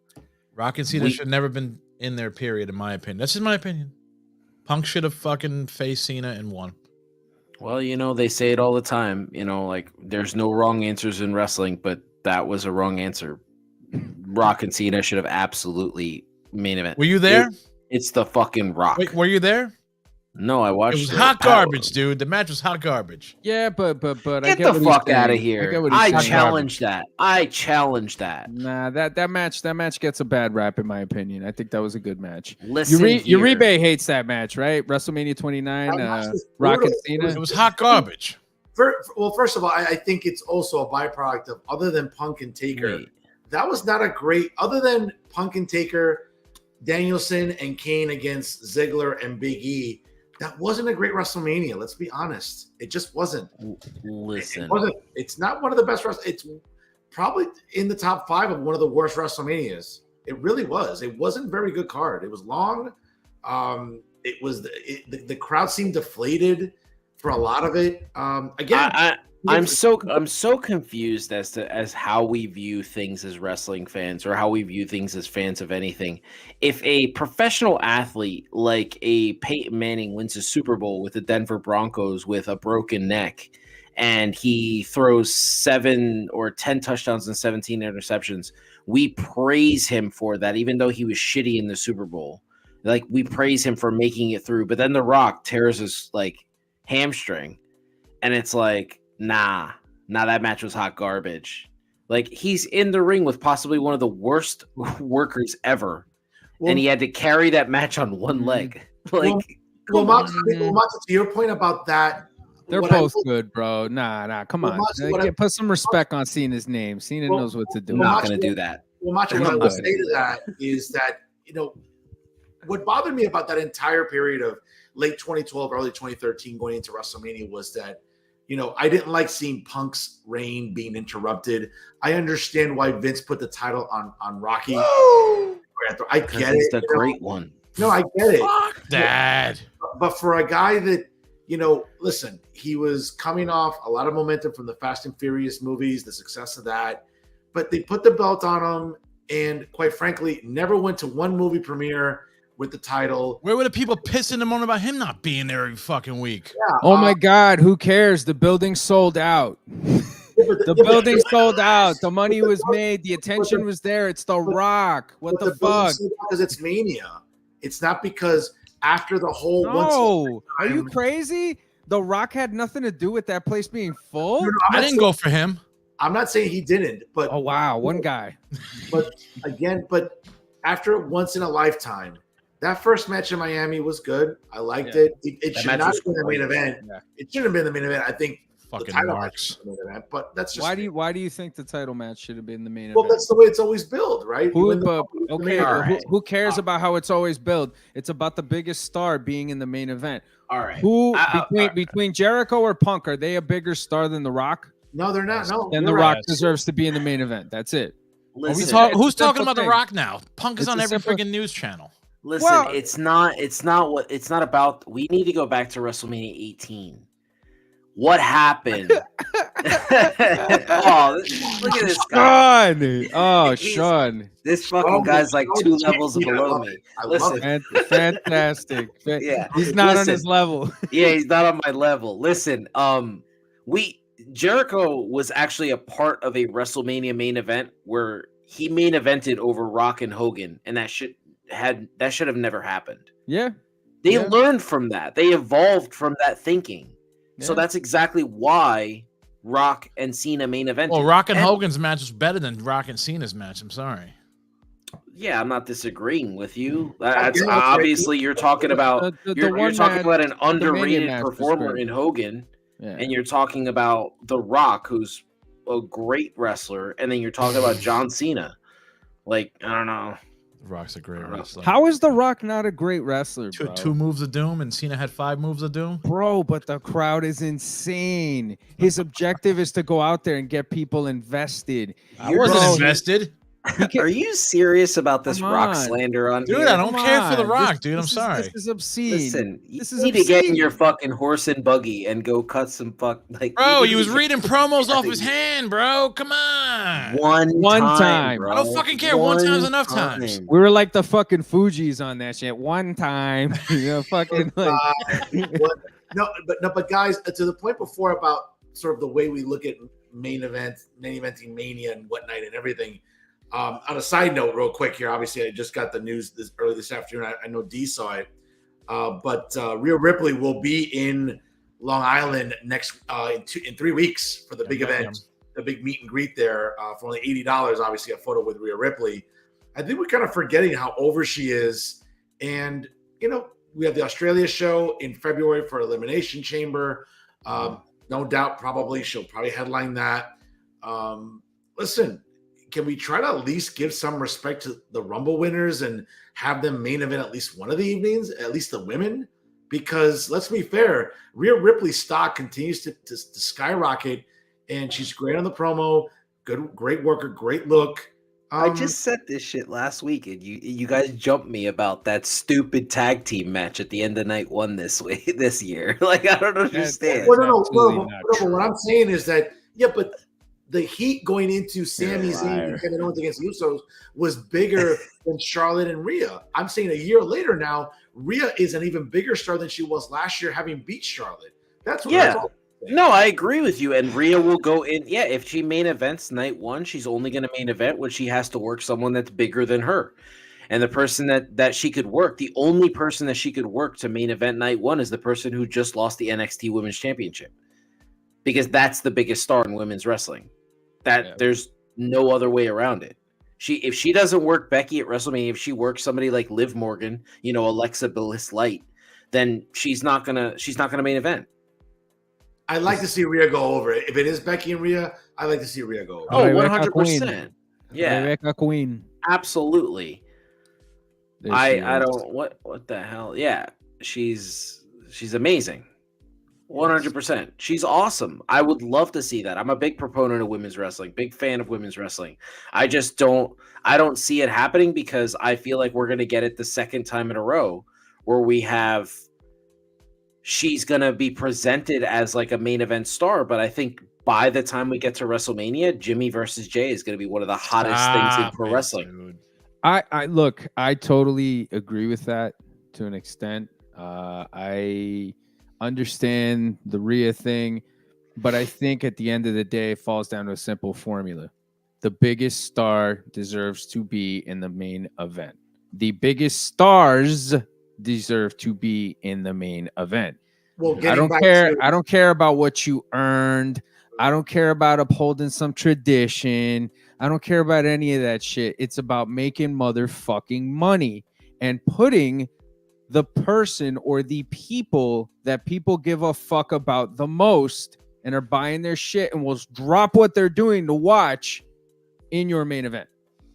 Speaker 2: Rock and Cena should have never been in there. Period. In my opinion, that's just my opinion. Punk should have fucking faced Cena and won.
Speaker 4: Well, they say it all the time. Like, there's no wrong answers in wrestling, but that was a wrong answer. Rock and Cena should have absolutely main event.
Speaker 2: Were you there?
Speaker 4: It's the fucking Rock.
Speaker 2: Wait, were you there?
Speaker 4: No, I watched.
Speaker 2: It was hot garbage, dude. The match was hot garbage.
Speaker 5: Yeah, but
Speaker 4: get the fuck out of here. I challenge that. Nah,
Speaker 5: that match gets a bad rap in my opinion. I think that was a good match.
Speaker 4: Listen,
Speaker 5: Uribe hates that match, right? WrestleMania 29, Rock and Cena.
Speaker 2: It was hot garbage.
Speaker 1: First of all, I think it's also a byproduct of, other than Punk and Taker, that was not a great, other than Punk and Taker, Danielson and Kane against Ziggler and Big E, that wasn't a great WrestleMania. Let's be honest. It just wasn't.
Speaker 4: Listen.
Speaker 1: It's not one of the best. It's probably in the top 5 of one of the worst WrestleManias. It really was. It wasn't a very good card. It was long. It was the crowd seemed deflated for a lot of it. Again,
Speaker 4: I'm so confused as how we view things as wrestling fans, or how we view things as fans of anything. If a professional athlete like a Peyton Manning wins a Super Bowl with the Denver Broncos with a broken neck, and he throws 7 or 10 touchdowns and 17 interceptions, we praise him for that, even though he was shitty in the Super Bowl. Like, we praise him for making it through. But then The Rock tears his hamstring. and it's like, nah, that match was hot garbage. Like, he's in the ring with possibly one of the worst workers ever, and he had to carry that match on one leg. Like,
Speaker 1: Macho, to your point about that,
Speaker 5: they're both good, bro. Nah, come on. Put some respect on Cena's name. Cena knows what to do.
Speaker 4: I'm not going to do that.
Speaker 1: Well, Macho, what I will say to that is that, what bothered me about that entire period of late 2012, early 2013 going into WrestleMania was that, I didn't like seeing Punk's reign being interrupted. I understand why Vince put the title on Rocky. I get it.
Speaker 4: It's the great one.
Speaker 1: No, I get it.
Speaker 2: Fuck that.
Speaker 1: But for a guy that, listen, he was coming off a lot of momentum from the Fast and Furious movies, the success of that. But they put the belt on him and, quite frankly, never went to one movie premiere with the title.
Speaker 2: Where were the people pissing him on about him not being there every fucking week?
Speaker 1: Yeah,
Speaker 5: oh my God, who cares? The building sold out. The building sold out. The money was made. The attention was there. It's The Rock. What the fuck?
Speaker 1: Because it's Mania. It's not because after the whole.
Speaker 5: No, are you crazy? The Rock had nothing to do with that place being full.
Speaker 1: No,
Speaker 2: I didn't go for him.
Speaker 1: I'm not saying he didn't, but
Speaker 5: oh wow, one guy.
Speaker 1: But after once in a lifetime, that first match in Miami was good. I liked it. It should not have been the main event. Yeah. It shouldn't have been the main event. I think
Speaker 2: fucking
Speaker 1: the title
Speaker 2: marks.
Speaker 1: match was the main event, but that's just
Speaker 5: why do you think the title match should have been the main event?
Speaker 1: Well, that's the way it's always billed, right?
Speaker 5: Who cares about how it's always billed? It's about the biggest star being in the main event.
Speaker 4: All right.
Speaker 5: Between Jericho or Punk, are they a bigger star than The Rock?
Speaker 1: No, they're not. No.
Speaker 5: Then The Rock deserves to be in the main event. That's it.
Speaker 4: Listen,
Speaker 2: who's talking about The Rock now? Punk is on every freaking news channel.
Speaker 4: Listen, it's not about. We need to go back to WrestleMania 18. What happened? Oh, look at this guy.
Speaker 5: Sean. Oh, Sean.
Speaker 4: This fucking guy's like 2 levels below me. Listen,
Speaker 5: fantastic.
Speaker 4: Yeah,
Speaker 5: he's not on his level.
Speaker 4: Yeah, he's not on my level. Listen, Jericho was actually a part of a WrestleMania main event where he main evented over Rock and Hogan, and that should have never happened.
Speaker 5: Yeah,
Speaker 4: they learned from that. They evolved from that thinking. Yeah. So that's exactly why Rock and Cena main evented.
Speaker 2: Well, Rock and Hogan's match was better than Rock and Cena's match. I'm sorry.
Speaker 4: Yeah, I'm not disagreeing with you. That's obviously you're talking about you're talking about an underrated performer in Hogan. Yeah. And you're talking about The Rock, who's a great wrestler, and then you're talking about John Cena. Like, I don't know.
Speaker 2: The Rock's a great wrestler.
Speaker 5: How is The Rock not a great wrestler, bro?
Speaker 2: Two moves of doom, and Cena had 5 moves of doom?
Speaker 5: Bro, but the crowd is insane. His objective is to go out there and get people invested.
Speaker 2: I wasn't invested.
Speaker 4: Are you serious about this Rock slander on
Speaker 2: dude?
Speaker 4: Here?
Speaker 2: I don't care for The Rock, dude. I'm sorry.
Speaker 5: This is obscene.
Speaker 4: Listen, you need to get in your fucking horse and buggy and go cut some
Speaker 2: Bro, he was reading promos off his hand, bro. Come on.
Speaker 4: One time.
Speaker 2: Bro. I don't fucking care. One time's enough times.
Speaker 5: We were like the fucking Fugees on that shit. One time, fucking like.
Speaker 1: But guys, to the point before about sort of the way we look at main eventing Mania and whatnot and everything. On a side note, real quick here, obviously I just got the news early this afternoon. I know Dee saw it, but Rhea Ripley will be in Long Island next in 3 weeks for the big event, the big meet and greet there for only $80. Obviously, a photo with Rhea Ripley. I think we're kind of forgetting how over she is, and we have the Australia show in February for Elimination Chamber. No doubt, she'll probably headline that. Listen. Can we try to at least give some respect to the Rumble winners and have them main event at least one of the evenings, at least the women? Because let's be fair, Rhea Ripley's stock continues to skyrocket, and she's great on the promo, great worker, great look.
Speaker 4: I just said this shit last week, and you guys jumped me about that stupid tag team match at the end of night 1 this year. Like, I don't understand.
Speaker 1: No. What I'm saying is that, but the heat going into Sami Zayn and Kevin Owens against the Usos was bigger than Charlotte and Rhea. I'm saying a year later now, Rhea is an even bigger star than she was last year, having beat Charlotte. That's what
Speaker 4: No, I agree with you. And Rhea will go in. Yeah, if she main events night 1, she's only going to main event when she has to work someone that's bigger than her. And the person that she could work, the only person that she could work to main event night 1 is the person who just lost the NXT Women's Championship. because that's the biggest star in women's wrestling. There's no other way around it. If she doesn't work Becky at WrestleMania, if she works somebody like Liv Morgan, Alexa Bliss Light, then she's not gonna main event.
Speaker 1: I'd like to see Rhea go over it. If it is Becky and Rhea, I'd like to see Rhea go over.
Speaker 4: Oh,
Speaker 5: Rebecca
Speaker 4: 100%. Yeah,
Speaker 5: Rebecca Queen.
Speaker 4: absolutely.
Speaker 5: There
Speaker 4: I
Speaker 5: she is.
Speaker 4: don't what the hell. Yeah, she's amazing. 100%. She's awesome. I would love to see that. I'm a big proponent of women's wrestling, big fan of women's wrestling. I don't see it happening because I feel like we're going to get it the second time in a row where she's going to be presented as like a main event star. But I think by the time we get to WrestleMania, Jimmy versus Jay is going to be one of the hottest things in pro wrestling.
Speaker 2: Dude.
Speaker 5: I totally agree with that to an extent. I understand the Rhea thing, but I think at the end of the day, it falls down to a simple formula. The biggest star deserves to be in the main event. The biggest stars deserve to be in the main event.
Speaker 1: Well,
Speaker 5: I don't care. I don't care about what you earned. I don't care about upholding some tradition. I don't care about any of that shit. It's about making motherfucking money and putting the person or the people that people give a fuck about the most and are buying their shit and will drop what they're doing to watch in your main event.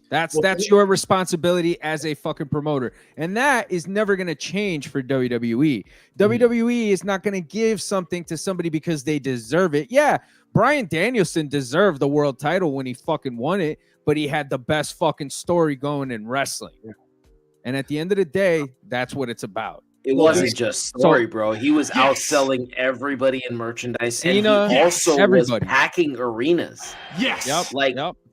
Speaker 5: That's your responsibility as a fucking promoter. And that is never going to change for WWE. WWE is not going to give something to somebody because they deserve it. Yeah, Bryan Danielson deserved the world title when he fucking won it, but he had the best fucking story going in wrestling. And at the end of the day, that's what it's about.
Speaker 4: It wasn't just story, bro. He was outselling everybody in merchandise,
Speaker 5: Cena,
Speaker 4: and he also
Speaker 5: everybody.
Speaker 4: was packing arenas.
Speaker 3: Yes.
Speaker 5: Yep.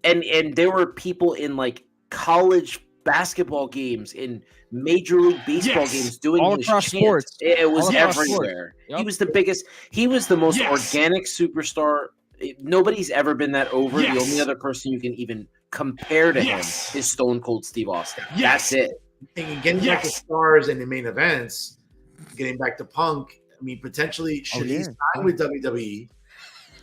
Speaker 4: And there were people in like college basketball games, in Major League Baseball games doing
Speaker 5: all
Speaker 4: his
Speaker 5: across
Speaker 4: chant.
Speaker 5: sports.
Speaker 4: It was
Speaker 5: All across
Speaker 4: everywhere.
Speaker 5: Yep.
Speaker 4: He was the biggest. He was the most organic superstar. Nobody's ever been that over. The only other person you can even compare to him is Stone Cold Steve Austin. That's it.
Speaker 1: And getting back to stars in the main events, getting back to Punk, I mean, potentially should he sign with WWE?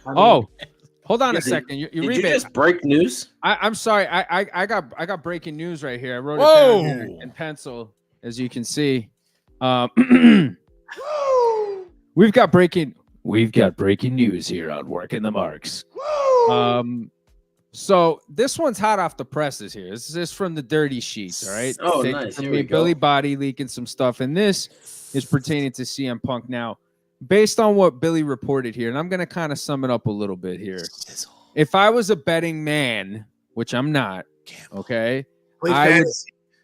Speaker 5: Hold on a second.
Speaker 4: Did you just break news?
Speaker 5: I'm sorry. I got breaking news right here. I wrote it down here in pencil, as you can see. We've got breaking news here on Working the Marks. So this one's hot off the presses here. This is from the Dirty Sheets, all right?
Speaker 4: Oh, nice. Here we go.
Speaker 5: Billy Body leaking some stuff, and this is pertaining to CM Punk. Now, based on what Billy reported here, and I'm going to kind of sum it up a little bit here. If I was a betting man, which I'm not, okay?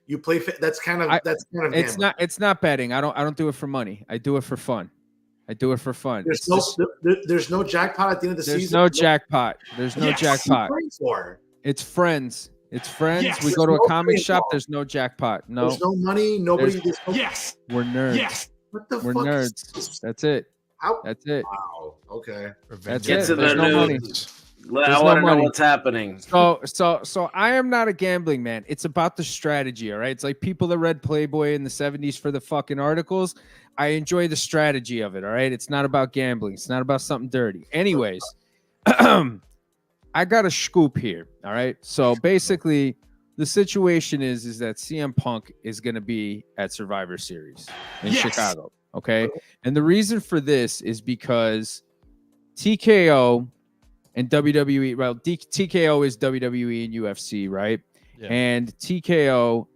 Speaker 1: You play that's kind of gambling.
Speaker 5: It's not betting. I don't do it for money. I do it for fun.
Speaker 1: There's no jackpot at the end of the season.
Speaker 5: There's no jackpot. It's friends. We go to a comic shop. There's no jackpot. No.
Speaker 1: There's no money. Nobody.
Speaker 5: We're nerds.
Speaker 1: What the
Speaker 5: We're
Speaker 1: fuck?
Speaker 5: Nerds. That's it. That's it.
Speaker 1: Wow. Okay.
Speaker 5: That's
Speaker 4: Get
Speaker 5: it.
Speaker 4: to
Speaker 5: There's
Speaker 4: the
Speaker 5: no
Speaker 4: news.
Speaker 5: money.
Speaker 4: I want to know what's happening.
Speaker 5: So I am not a gambling man. It's about the strategy, all right? It's like people that read Playboy in the 70s for the fucking articles. I enjoy the strategy of it, all right? It's not about gambling. It's not about something dirty. Anyways, I got a scoop here, all right? So basically, the situation is that CM Punk is going to be at Survivor Series in Chicago, okay? And the reason for this is because TKO and WWE, well, TKO is WWE and UFC, right? Yeah. And TKO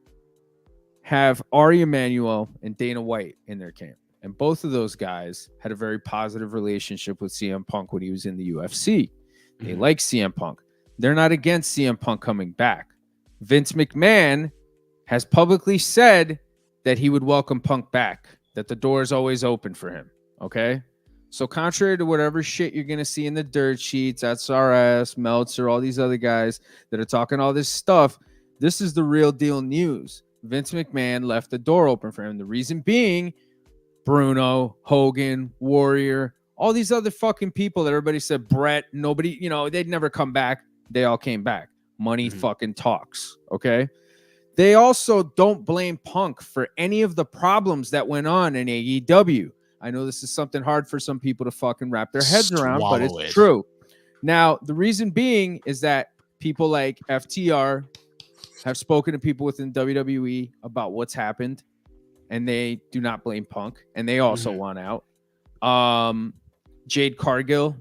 Speaker 5: have Ari Emanuel and Dana White in their camp. And both of those guys had a very positive relationship with CM Punk when he was in the UFC. They like CM Punk. They're not against CM Punk coming back. Vince McMahon has publicly said that he would welcome Punk back, that the door is always open for him, okay? So contrary to whatever shit you're going to see in the dirt sheets, SRS, Meltzer, all these other guys that are talking all this stuff, this is the real deal news. Vince McMahon left the door open for him. The reason being, Bruno, Hogan, Warrior, all these other fucking people that everybody said, Brett, nobody, they'd never come back. They all came back. Money fucking talks, okay? They also don't blame Punk for any of the problems that went on in AEW. I know this is something hard for some people to fucking wrap their heads around, but it's
Speaker 2: Swallow it.
Speaker 5: true. Now, the reason being is that people like FTR have spoken to people within WWE about what's happened, and they do not blame Punk, and they also want out. Jade Cargill,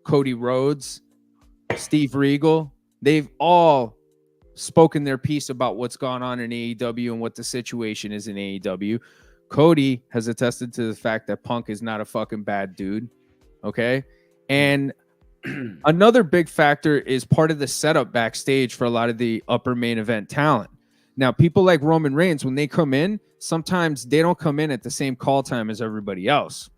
Speaker 5: Cody Rhodes, Steve Regal, they've all spoken their piece about what's gone on in AEW and what the situation is in AEW. Cody has attested to the fact that Punk is not a fucking bad dude. Okay. And another big factor is part of the setup backstage for a lot of the upper main event talent. Now, people like Roman Reigns, when they come in, sometimes they don't come in at the same call time as everybody else.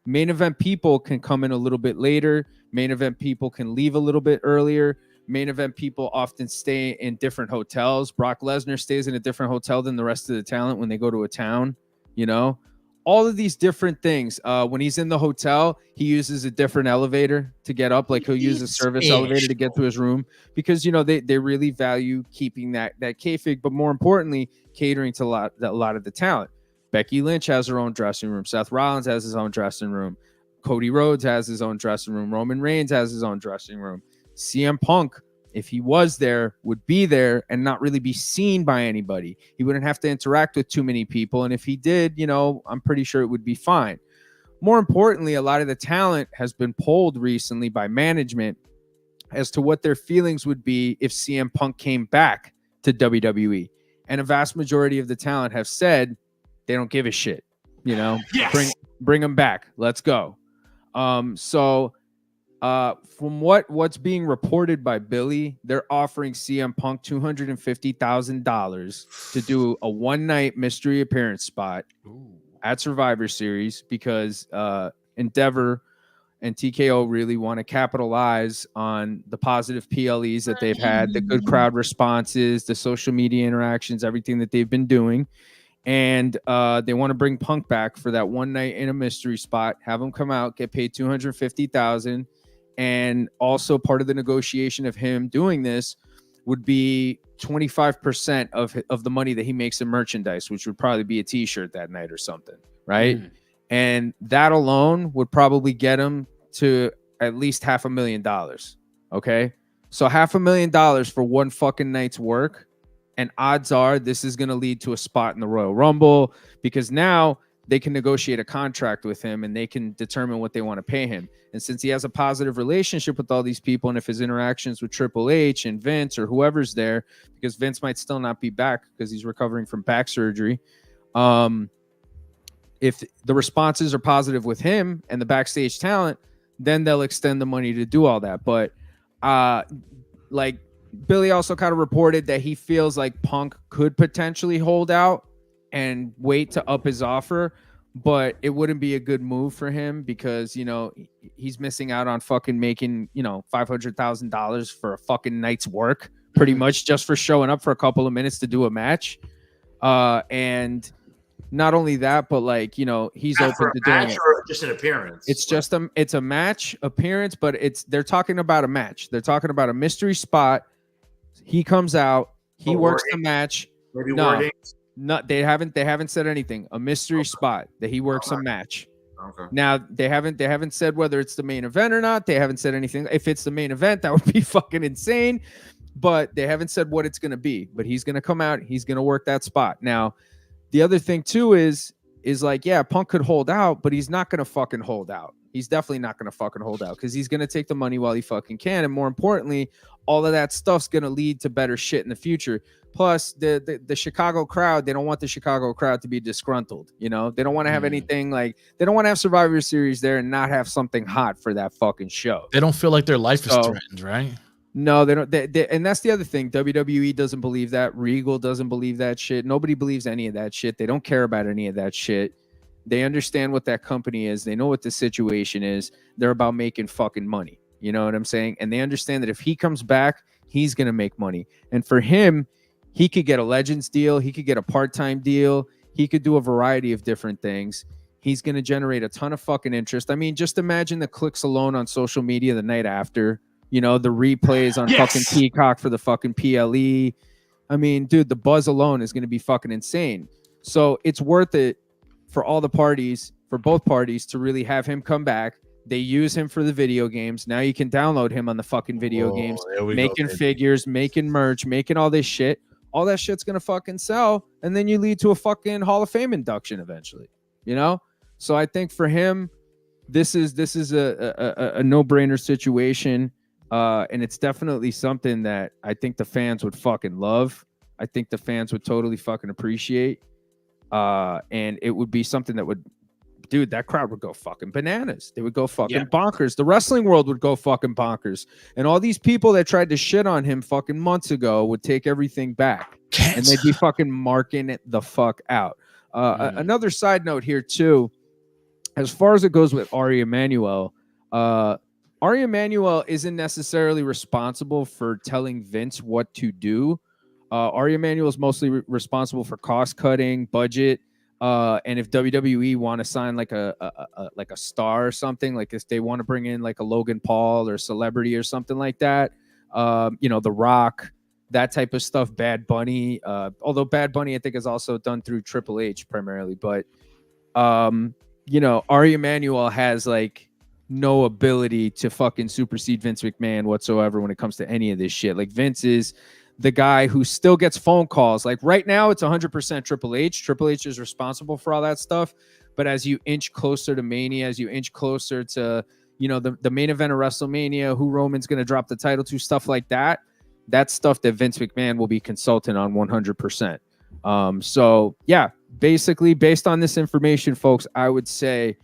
Speaker 5: Main event people can come in a little bit later. Main event people can leave a little bit earlier. Main event people often stay in different hotels. Brock Lesnar stays in a different hotel than the rest of the talent when they go to a town, you know? All of these different things. When he's in the hotel, he uses a different elevator to get up. Like he'll use a service elevator to get to his room because, you know, they really value keeping that kayfabe, but more importantly, catering to a lot of the talent. Becky Lynch has her own dressing room. Seth Rollins has his own dressing room. Cody Rhodes has his own dressing room. Roman Reigns has his own dressing room. CM Punk, if he was there, would be there and not really be seen by anybody. He wouldn't have to interact with too many people. And if he did, you know, I'm pretty sure it would be fine. More importantly, a lot of the talent has been polled recently by management as to what their feelings would be if CM Punk came back to WWE. And a vast majority of the talent have said they don't give a shit. You know, bring him back. Let's go. From what's being reported by Billy, they're offering CM Punk $250,000 to do a one-night mystery appearance spot at Survivor Series because Endeavor and TKO really want to capitalize on the positive PLEs that they've had, the good crowd responses, the social media interactions, everything that they've been doing. And they want to bring Punk back for that one night in a mystery spot, have him come out, get paid $250,000. And also part of the negotiation of him doing this would be 25% of the money that he makes in merchandise, which would probably be a t-shirt that night or something, right? And that alone would probably get him to at least $500,000. Okay. So $500,000 for one fucking night's work. And odds are this is going to lead to a spot in the Royal Rumble because now they can negotiate a contract with him and they can determine what they want to pay him. And since he has a positive relationship with all these people, and if his interactions with Triple H and Vince or whoever's there, because Vince might still not be back because he's recovering from back surgery. If the responses are positive with him and the backstage talent, then they'll extend the money to do all that. But like Billy also kind of reported that he feels like Punk could potentially hold out and wait to up his offer, but it wouldn't be a good move for him because, you know, he's missing out on fucking making, you know, $500,000 for a fucking night's work, pretty much just for showing up for a couple of minutes to do a match. And not only that, but like, you know, he's
Speaker 1: Not
Speaker 5: open
Speaker 1: for
Speaker 5: to
Speaker 1: a match
Speaker 5: doing it.
Speaker 1: or just an appearance.
Speaker 5: It's just it's a match appearance, but they're talking about a match. They're talking about a mystery spot. He comes out, he works the match.
Speaker 1: Maybe
Speaker 5: no, they haven't said anything. A mystery spot that he works a match.
Speaker 1: Okay.
Speaker 5: Now they haven't said whether it's the main event or not. They haven't said anything. If it's the main event, that would be fucking insane. But they haven't said what it's gonna be. But he's gonna come out, he's gonna work that spot. Now, the other thing too is like, yeah, Punk could hold out, but he's not gonna fucking hold out. He's definitely not gonna fucking hold out because he's gonna take the money while he fucking can. And more importantly, all of that stuff's gonna lead to better shit in the future. Plus, the Chicago crowd, they don't want the Chicago crowd to be disgruntled. You know, they don't want to have anything like, they don't want to have Survivor Series there and not have something hot for that fucking show.
Speaker 2: They don't feel like their life is threatened, right?
Speaker 5: No, they don't. And that's the other thing. WWE doesn't believe that. Regal doesn't believe that shit. Nobody believes any of that shit. They don't care about any of that shit. They understand what that company is. They know what the situation is. They're about making fucking money. You know what I'm saying? And they understand that if he comes back, he's going to make money. And for him, he could get a Legends deal. He could get a part-time deal. He could do a variety of different things. He's going to generate a ton of fucking interest. I mean, just imagine the clicks alone on social media the night after. You know, the replays on fucking Peacock for the fucking PLE. I mean, dude, the buzz alone is going to be fucking insane. So it's worth it for all the parties for both parties to really have him come back. They use him for the video games. Now you can download him on the fucking video games, making figures, making merch, making all this shit. All that shit's gonna fucking sell, and then you lead to a fucking Hall of Fame induction eventually. You know, so I think for him, this is a no-brainer situation, and it's definitely something that I think the fans would fucking love. I think the fans would totally fucking appreciate, and it would be something that would. Dude, that crowd would go fucking bananas. They would go fucking bonkers. The wrestling world would go fucking bonkers. And all these people that tried to shit on him fucking months ago would take everything back. And they'd be fucking marking it the fuck out. Another side note here, too. As far as it goes with Ari Emanuel, Ari Emanuel isn't necessarily responsible for telling Vince what to do. Ari Emanuel is mostly responsible for cost cutting, budget. And if WWE want to sign like a star or something, like if they want to bring in like a Logan Paul or a celebrity or something like that, The Rock, that type of stuff, Bad Bunny, although Bad Bunny I think is also done through Triple H primarily, but Ari Emanuel has like no ability to fucking supersede Vince McMahon whatsoever when it comes to any of this shit. Like Vince is the guy who still gets phone calls. Like right now, it's 100% Triple H. Triple H is responsible for all that stuff. But as you inch closer to Mania, as you inch closer to, the main event of WrestleMania, who Roman's going to drop the title to, stuff like that, that's stuff that Vince McMahon will be consulting on 100%. So, yeah, basically, based on this information, folks, I would say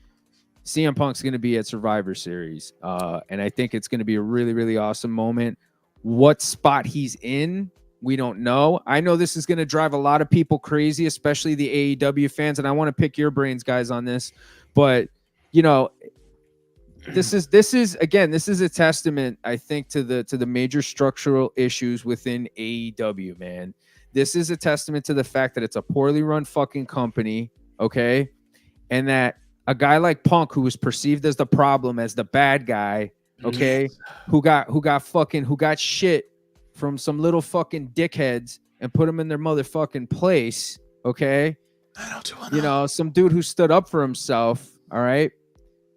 Speaker 5: CM Punk's going to be at Survivor Series. And I think it's going to be a really, really awesome moment. What spot he's in, we don't know. I know this is going to drive a lot of people crazy, especially the AEW fans, and I want to pick your brains, guys, on this. But this is a testament, I think, to the major structural issues within AEW. Man, this is a testament to the fact that it's a poorly run fucking company, okay, and that a guy like Punk, who was perceived as the problem, as the bad guy. Okay, who got shit from some little fucking dickheads and put them in their motherfucking place. Okay, some dude who stood up for himself. All right,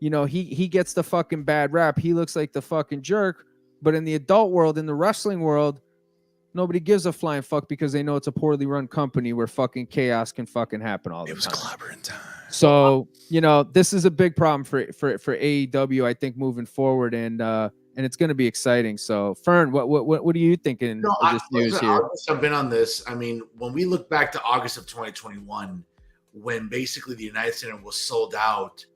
Speaker 5: he gets the fucking bad rap. He looks like the fucking jerk. But in the adult world, in the wrestling world, nobody gives a flying fuck because they know it's a poorly run company where fucking chaos can fucking happen all the time. It was clobbering time. So, this is a big problem for AEW, I think, moving forward, and it's going to be exciting. So, Fern, what are you thinking of this news here?
Speaker 1: I'll jump in on this. I mean, when we look back to August of 2021, when basically the United Center was sold out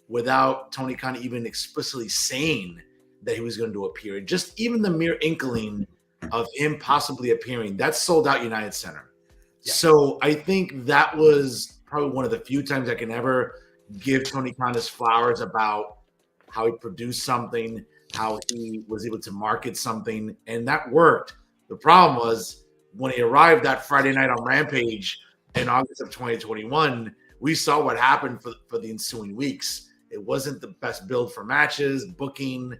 Speaker 1: without Tony Khan even explicitly saying that he was going to appear, just even the mere inkling of him possibly appearing, that's sold out United Center. Yeah. So I think that was probably one of the few times I can ever give Tony Khan his flowers about how he produced something, how he was able to market something, and that worked. The problem was when he arrived that Friday night on Rampage in August of 2021, we saw what happened for the ensuing weeks. It wasn't the best build for matches, booking,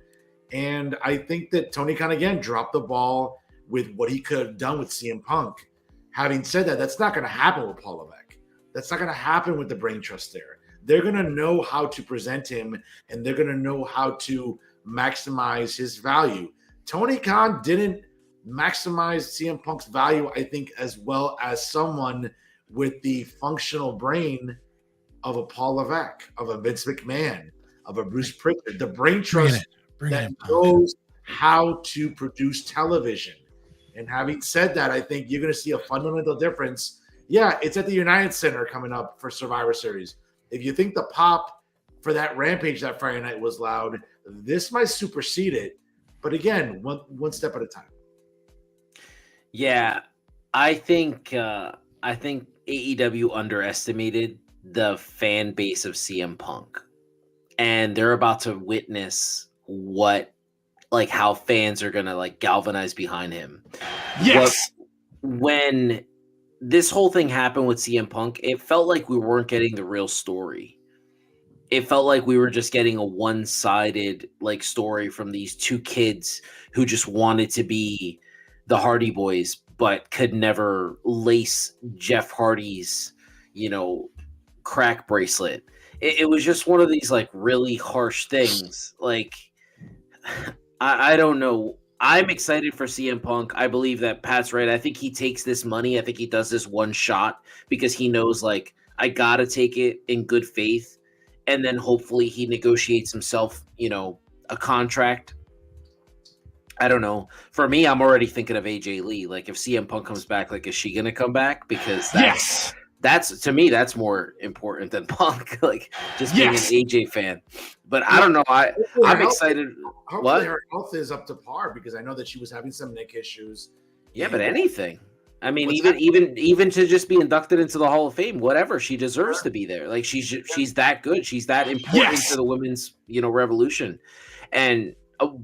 Speaker 1: and I think that Tony Khan, again, dropped the ball with what he could have done with CM Punk. Having said that, that's not going to happen with Paul Levesque. That's not going to happen with the brain trust there. They're going to know how to present him, and they're going to know how to maximize his value. Tony Khan didn't maximize CM Punk's value, I think, as well as someone with the functional brain of a Paul Levesque, of a Vince McMahon, of a Bruce Prichard, the brain trust that knows how to produce television. And having said that, I think you're going to see a fundamental difference. Yeah, it's at the United Center coming up for Survivor Series. If you think the pop for that Rampage that Friday night was loud, this might supersede it. But again, one step at a time.
Speaker 4: Yeah, I think AEW underestimated the fan base of CM Punk, and they're about to witness how fans are gonna galvanize behind him.
Speaker 1: Yes.
Speaker 4: When this whole thing happened with CM Punk, it felt like we weren't getting the real story. It felt like we were just getting a one-sided story from these two kids who just wanted to be the Hardy Boys, but could never lace Jeff Hardy's, crack bracelet. it was just one of these like really harsh things. Like I don't know. I'm excited for CM Punk. I believe that Pat's right. I think he takes this money. I think he does this one shot because he knows like I gotta take it in good faith, and then hopefully he negotiates himself, a contract. I don't know. For me, I'm already thinking of AJ Lee. Like if CM Punk comes back, like is she gonna come back? Because that's to me that's more important than Punk. Like just being an AJ fan. But I don't know. I'm excited.
Speaker 1: Hopefully her health is up to par because I know that she was having some neck issues.
Speaker 4: Yeah, but anything. I mean, even to just be inducted into the Hall of Fame, whatever, she deserves to be there. Like she's that good. She's that important to the women's revolution. And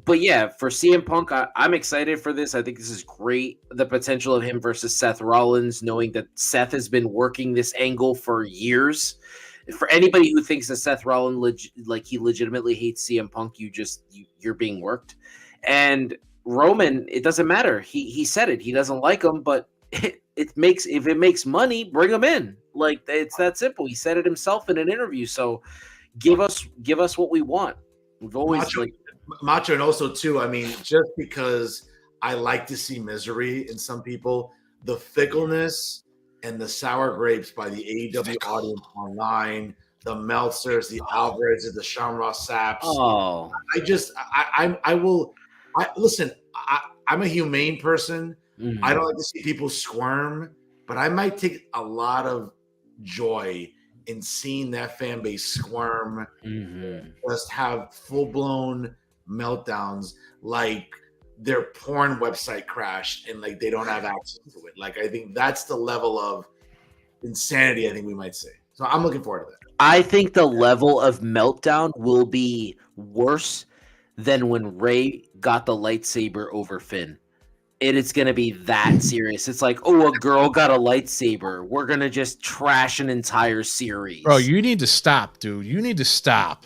Speaker 4: but yeah, for CM Punk, I'm excited for this. I think this is great. The potential of him versus Seth Rollins, knowing that Seth has been working this angle for years. For anybody who thinks that Seth Rollins he legitimately hates CM Punk, you're being worked. And Roman, it doesn't matter. He said it. He doesn't like him, but if it makes money, bring him in. Like it's that simple. He said it himself in an interview. So give us what we want. We've always
Speaker 1: Macho, and also too, I mean, just because I like to see misery in some people, the fickleness and the sour grapes by the AEW audience online, the Meltzers, the Alvarez's, the Sean Ross Sapps.
Speaker 4: Oh,
Speaker 1: I'm a humane person.
Speaker 4: mm-hmm.
Speaker 1: I don't like to see people squirm, but I might take a lot of joy in seeing that fan base squirm, just have full-blown meltdowns, like their porn website crashed and like they don't have access to it. Like I think that's the level of insanity I think we might say. So I'm looking forward to that.
Speaker 4: I think the level of meltdown will be worse than when Ray got the lightsaber over Finn. It's going to be that serious. It's like, oh, a girl got a lightsaber. We're going to just trash an entire series.
Speaker 2: Bro, you need to stop, dude. You need to stop.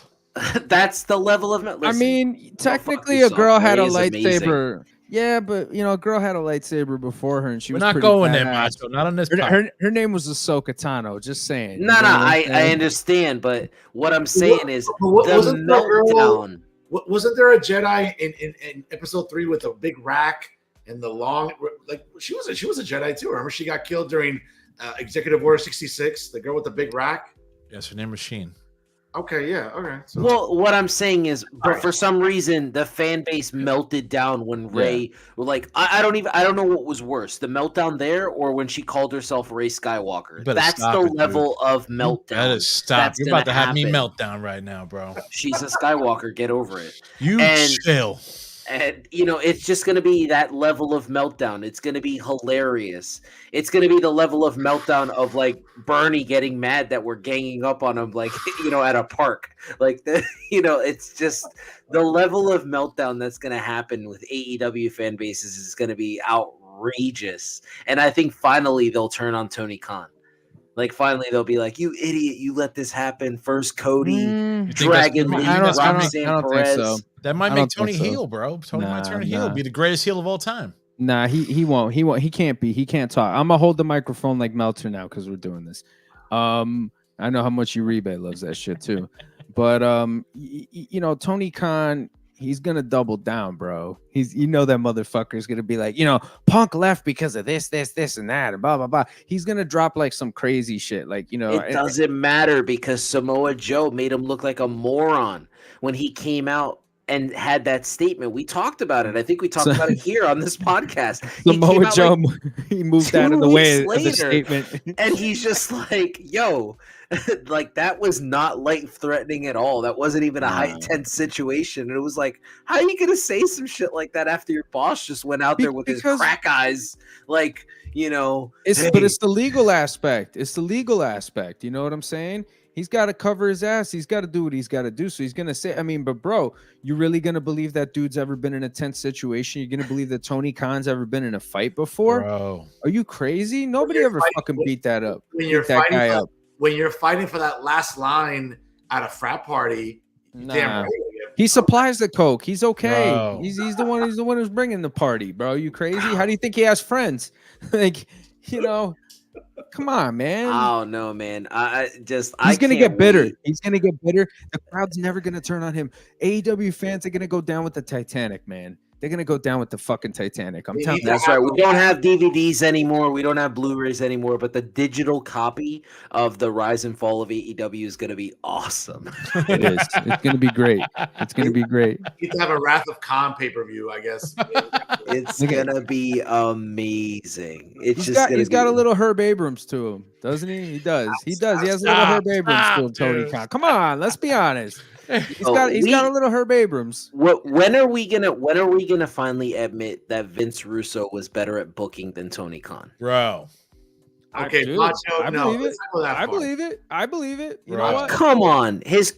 Speaker 4: That's the level of...
Speaker 5: I mean, technically a girl had a lightsaber. Amazing. Yeah, but, a girl had a lightsaber before her, and she was
Speaker 2: not going there, Macho. Not on this
Speaker 5: her name was Ahsoka Tano, just saying.
Speaker 4: No, I understand, but what I'm saying is the meltdown...
Speaker 1: Wasn't there a Jedi in episode 3 with a big rack and the long, like she was a Jedi too? Remember she got killed during Executive Order 66, the girl with the big rack?
Speaker 2: Yes, her name was Sheen.
Speaker 1: Okay, yeah, okay. So.
Speaker 4: Well, what I'm saying is, but for some reason, the fan base melted down when Ray, I don't know what was worse, the meltdown there or when she called herself Ray Skywalker. That's the level of meltdown.
Speaker 2: That is stop. You're about to have me meltdown right now, bro.
Speaker 4: She's a Skywalker. Get over it.
Speaker 2: Chill.
Speaker 4: And, it's just going to be that level of meltdown. It's going to be hilarious. It's going to be the level of meltdown of, like, Bernie getting mad that we're ganging up on him, like, at a park. Like, it's just the level of meltdown that's going to happen with AEW fan bases is going to be outrageous. And I think finally they'll turn on Tony Khan. Like, finally, they'll be like, you idiot, you let this happen. First Cody, Dragon Lee, Roxanne Perez.
Speaker 5: So.
Speaker 2: That might make Tony heel, bro. Tony might turn heel, be the greatest heel of all time.
Speaker 5: Nah, he won't. He can't be. He can't talk. I'm going to hold the microphone like Meltzer now because we're doing this. I know how much Uribe loves that shit, too. But, Tony Khan... He's gonna double down, bro. That motherfucker's gonna be like, Punk left because of this, and that, and blah blah blah. He's gonna drop like some crazy shit, like
Speaker 4: It doesn't matter because Samoa Joe made him look like a moron when he came out and had that statement. We talked about it. I think we talked about it here on this podcast.
Speaker 5: Samoa Joe, he moved out of the way of the statement,
Speaker 4: and he's just like, "Yo." Like that was not life-threatening at all. That wasn't even a high-tense situation. And it was like, how are you gonna say some shit like that after your boss just went out there with his crack eyes? Like,
Speaker 5: But it's the legal aspect. It's the legal aspect. You know what I'm saying? He's got to cover his ass. He's got to do what he's got to do. So he's gonna say, but bro, you really gonna believe that dude's ever been in a tense situation? You're gonna believe that Tony Khan's ever been in a fight before?
Speaker 2: Bro,
Speaker 5: are you crazy? Nobody ever fucking beat that up.
Speaker 1: When you're fighting for that last line at a frat party, damn right.
Speaker 5: He supplies the coke. He's okay. Bro. He's the one. He's the one who's bringing the party, bro. You crazy? How do you think he has friends? Come on, man.
Speaker 4: I don't know, man.
Speaker 5: He's gonna
Speaker 4: can't
Speaker 5: get bitter.
Speaker 4: wait.
Speaker 5: He's gonna get bitter. The crowd's never gonna turn on him. AEW fans are gonna go down with the Titanic, man. They're gonna go down with the fucking Titanic. I'm telling you.
Speaker 4: That's right. We don't have DVDs anymore. We don't have Blu-rays anymore. But the digital copy of the rise and fall of AEW is going to be awesome.
Speaker 5: It is. It's gonna be great. It's gonna be great.
Speaker 1: You have to have a Wrath of Khan pay-per-view, I guess.
Speaker 4: It's gonna be amazing. It's
Speaker 5: He's got a little Herb Abrams to him, doesn't he? He does. He does. He has a little Herb Abrams to him, Tony Khan. Come on, let's be honest. He's got a little Herb Abrams.
Speaker 4: When are we gonna finally admit that Vince Russo was better at booking than Tony Khan?
Speaker 2: Bro.
Speaker 1: Okay,
Speaker 5: Dude,
Speaker 1: Macho,
Speaker 5: I
Speaker 1: no,
Speaker 5: believe it.
Speaker 1: let's not go that
Speaker 5: I
Speaker 1: far.
Speaker 5: believe it. I believe it. You know
Speaker 2: Right.
Speaker 5: what?
Speaker 4: Come on, his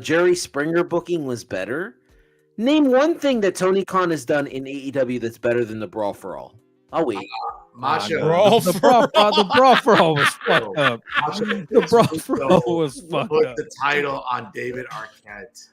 Speaker 4: Jerry Springer booking was better. Name one thing that Tony Khan has done in AEW that's better than the Brawl for All. I'll wait.
Speaker 1: Macho.
Speaker 2: Brawl
Speaker 5: The
Speaker 2: for
Speaker 5: brawl for all was fucked up.
Speaker 1: Macho,
Speaker 5: The brawl for all was fucked
Speaker 1: put
Speaker 5: up.
Speaker 1: the title on David Arquette.